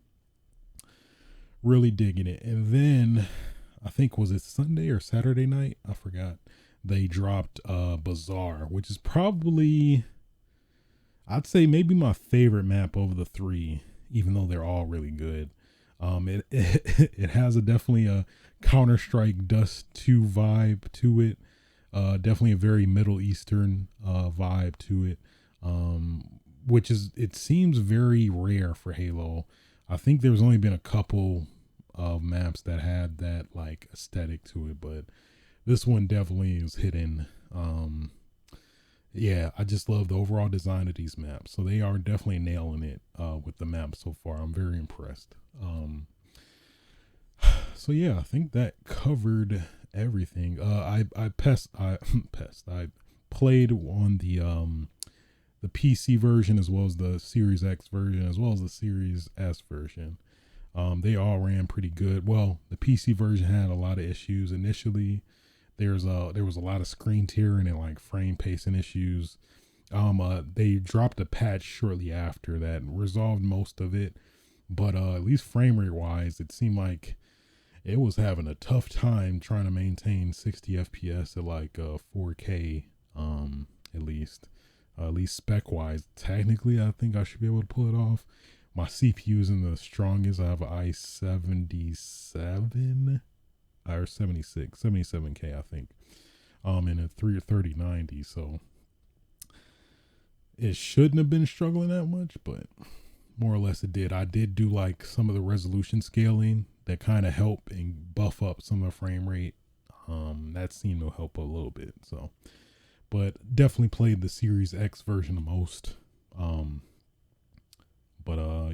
Speaker 1: really digging it. And then I think, was it Sunday or Saturday night? I forgot. They dropped Bazaar, which is probably, I'd say, maybe my favorite map over the three, even though they're all really good. It has definitely a Counter-Strike Dust 2 vibe to it. Definitely a very Middle Eastern vibe to it, which is, it seems very rare for Halo. I think there's only been a couple of maps that had that like aesthetic to it, but this one definitely is hidden. Yeah, I just love the overall design of these maps. So they are definitely nailing it with the map so far. I'm very impressed. So yeah, I think that covered everything. I played on the PC version, as well as the Series X version, as well as the Series S version. They all ran pretty good. Well, the PC version had a lot of issues initially. There was a lot of screen tearing and like frame pacing issues. They dropped a patch shortly after that and resolved most of it, but at least frame rate wise, it seemed like it was having a tough time trying to maintain 60 FPS at like 4K, at least spec wise. Technically, I think I should be able to pull it off. My CPU isn't the strongest. I have an i77 or 77K, I think, and a 3090. So it shouldn't have been struggling that much, but more or less it did. I did do like some of the resolution scaling that kind of help and buff up some of the frame rate. That seemed to help a little bit. So, but definitely played the Series X version the most.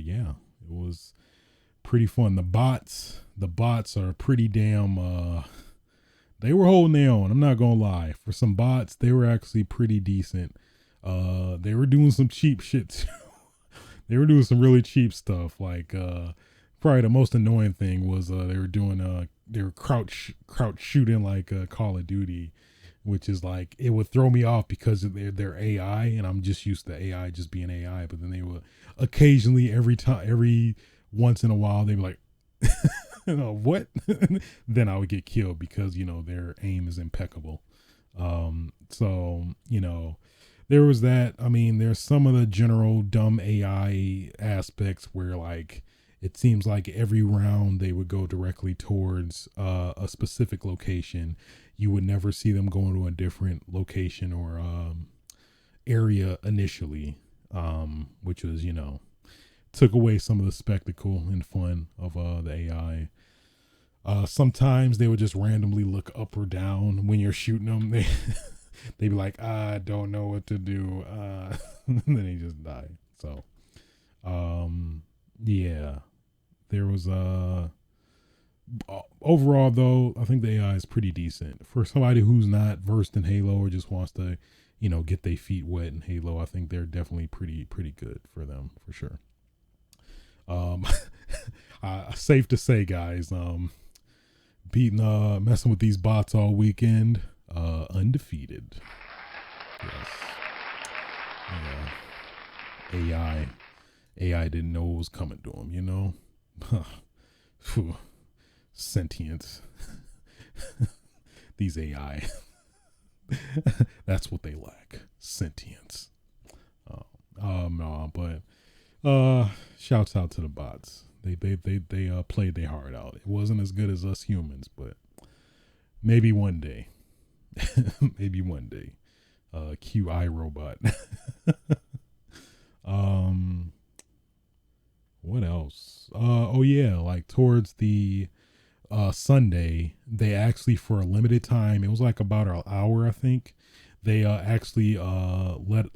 Speaker 1: Yeah, it was pretty fun. The bots are pretty damn. They were holding their own. I'm not gonna lie. For some bots, they were actually pretty decent. They were doing some cheap shit too. They were doing some really cheap stuff. Like probably the most annoying thing was they were crouch shooting like Call of Duty, which is like, it would throw me off because of their AI, and I'm just used to AI just being AI. But then they would occasionally, every once in a while, they'd be like, what? Then I would get killed because their aim is impeccable. So there was that. I mean, there's some of the general dumb AI aspects where like it seems like every round they would go directly towards a specific location. You would never see them going to a different location or area initially, which was, took away some of the spectacle and fun of the AI. Sometimes they would just randomly look up or down when you're shooting them. They'd be like, I don't know what to do. And then they just die. So, yeah, there was overall though, I think the AI is pretty decent for somebody who's not versed in Halo or just wants to, get their feet wet in Halo. I think they're definitely pretty good for them for sure. Um, safe to say, guys, beating messing with these bots all weekend, undefeated. Yes. Yeah. AI didn't know what was coming to him. Sentience. These AI. That's what they lack. Sentience. No, but shouts out to the bots. They played their heart out. It wasn't as good as us humans, but maybe one day. Maybe one day. QI robot. What else? Oh yeah, like towards the Sunday, they actually for a limited time, it was like about an hour, I think. They actually let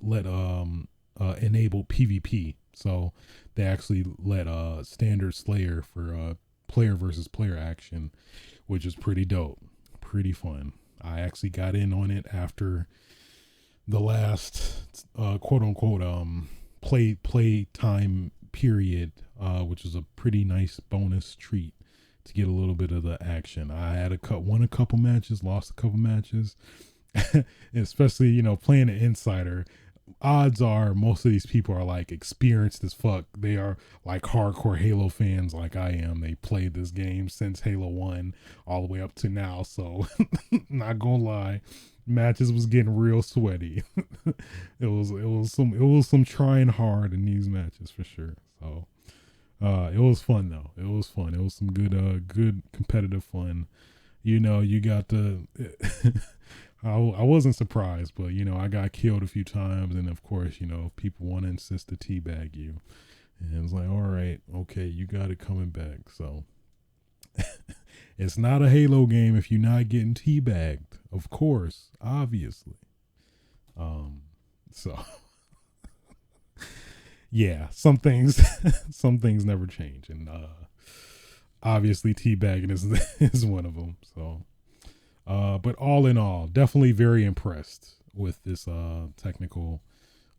Speaker 1: enable PvP. So they actually let standard Slayer for player versus player action, which is pretty dope, pretty fun. I actually got in on it after the last quote unquote play time period, which is a pretty nice bonus treat to get a little bit of the action. I had won a couple matches, lost a couple matches, especially playing an insider. Odds are most of these people are like experienced as fuck. They are like hardcore Halo fans like I am. They played this game since Halo 1 all the way up to now. So not gonna lie, matches was getting real sweaty. it was some trying hard in these matches for sure. So it was fun though. It was fun. It was some good competitive fun. You got the I wasn't surprised, but I got killed a few times, and of course, people want to insist to teabag you, and it's like, all right, okay, you got it coming back. So it's not a Halo game if you're not getting teabagged, of course, obviously. So yeah, some things some things never change, and obviously teabagging is is one of them. So. But all in all, definitely very impressed with this technical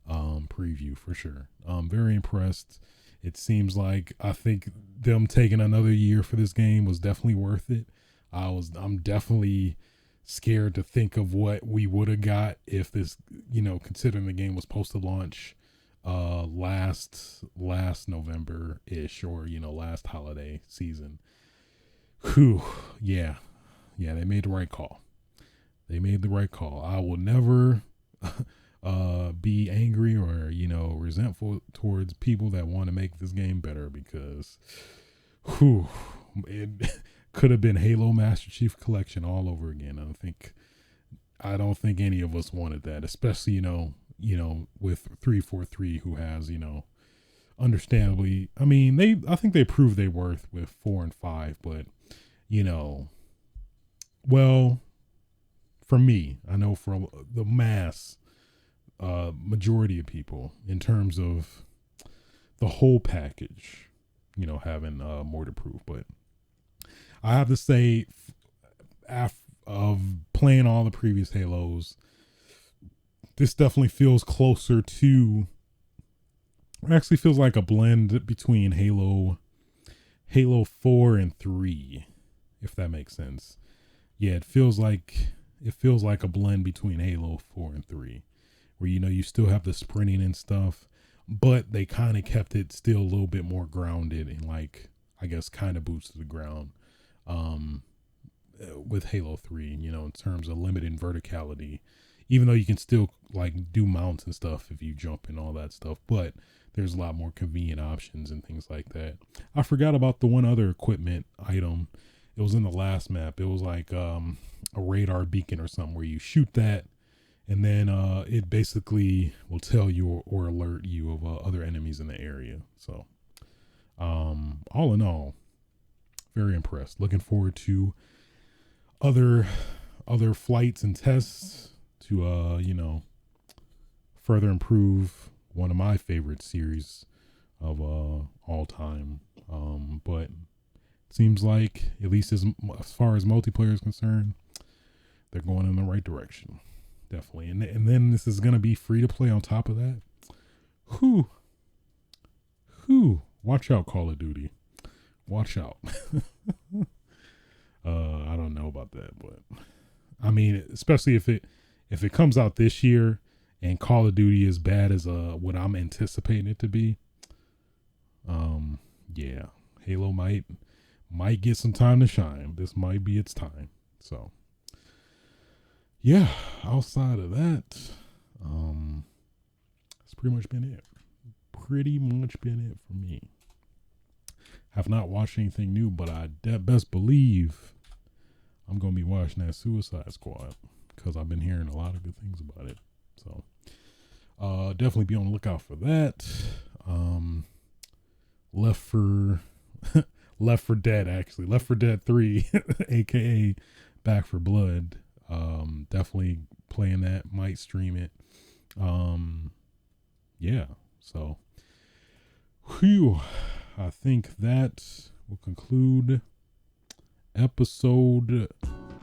Speaker 1: preview for sure. Very impressed. It seems like I think them taking another year for this game was definitely worth it. I'm definitely scared to think of what we would have got if this, considering the game was supposed to launch last November ish, or last holiday season. Whew, yeah, they made the right call. They made the right call. I will never be angry or resentful towards people that want to make this game better, because it could have been Halo Master Chief Collection all over again. I don't think any of us wanted that, especially with 343, who has understandably, I think they proved their worth with 4 and 5, but well, for me, I know for the mass majority of people, in terms of the whole package, having more to prove. But I have to say, of playing all the previous Halos, this definitely feels closer to, it actually feels like a blend between Halo 4 and 3, if that makes sense. Yeah, it feels like a blend between Halo 4 and 3, where you still have the sprinting and stuff, but they kind of kept it still a little bit more grounded and, like, I guess kind of boots to the ground with Halo 3, in terms of limited verticality, even though you can still like do mounts and stuff if you jump and all that stuff, but there's a lot more convenient options and things like that. I forgot about the one other equipment item. It was in the last map. It was like a radar beacon or something, where you shoot that, and then it basically will tell you or alert you of other enemies in the area. So all in all, very impressed. Looking forward to other flights and tests to further improve one of my favorite series of all time. But it seems like, at least as far as multiplayer is concerned, they're going in the right direction. Definitely. And then this is going to be free to play on top of that. Whew. Watch out, Call of Duty. Watch out. I don't know about that, but I mean, especially if it comes out this year and Call of Duty is bad as what I'm anticipating it to be, yeah, Halo might get some time to shine. This might be its time. So yeah, outside of that, that's pretty much been it. Pretty much been it for me. Have not watched anything new, but I best believe I'm going to be watching that Suicide Squad because I've been hearing a lot of good things about it. So definitely be on the lookout for that. Left for Dead, actually. Left 4 Dead 3, aka Back for Blood. Definitely playing that, might stream it. Yeah, so whew, I think that will conclude episode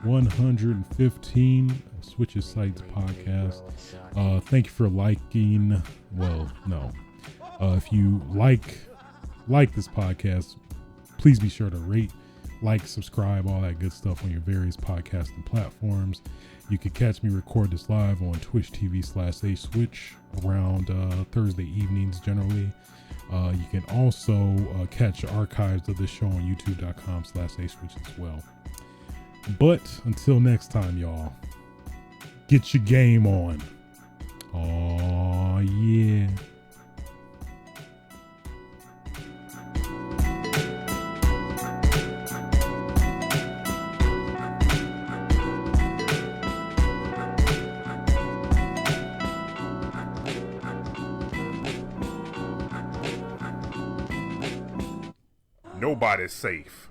Speaker 1: 115 of Switches Sites podcast. Thank you for liking. Well, no. If you like this podcast, please be sure to rate, like, subscribe, all that good stuff on your various podcasting platforms. You can catch me record this live on Twitch TV/aswitch around Thursday evenings generally. You can also catch archives of the show on youtube.com/aswitch as well. But until next time, y'all, get your game on. Oh yeah. Nobody's safe.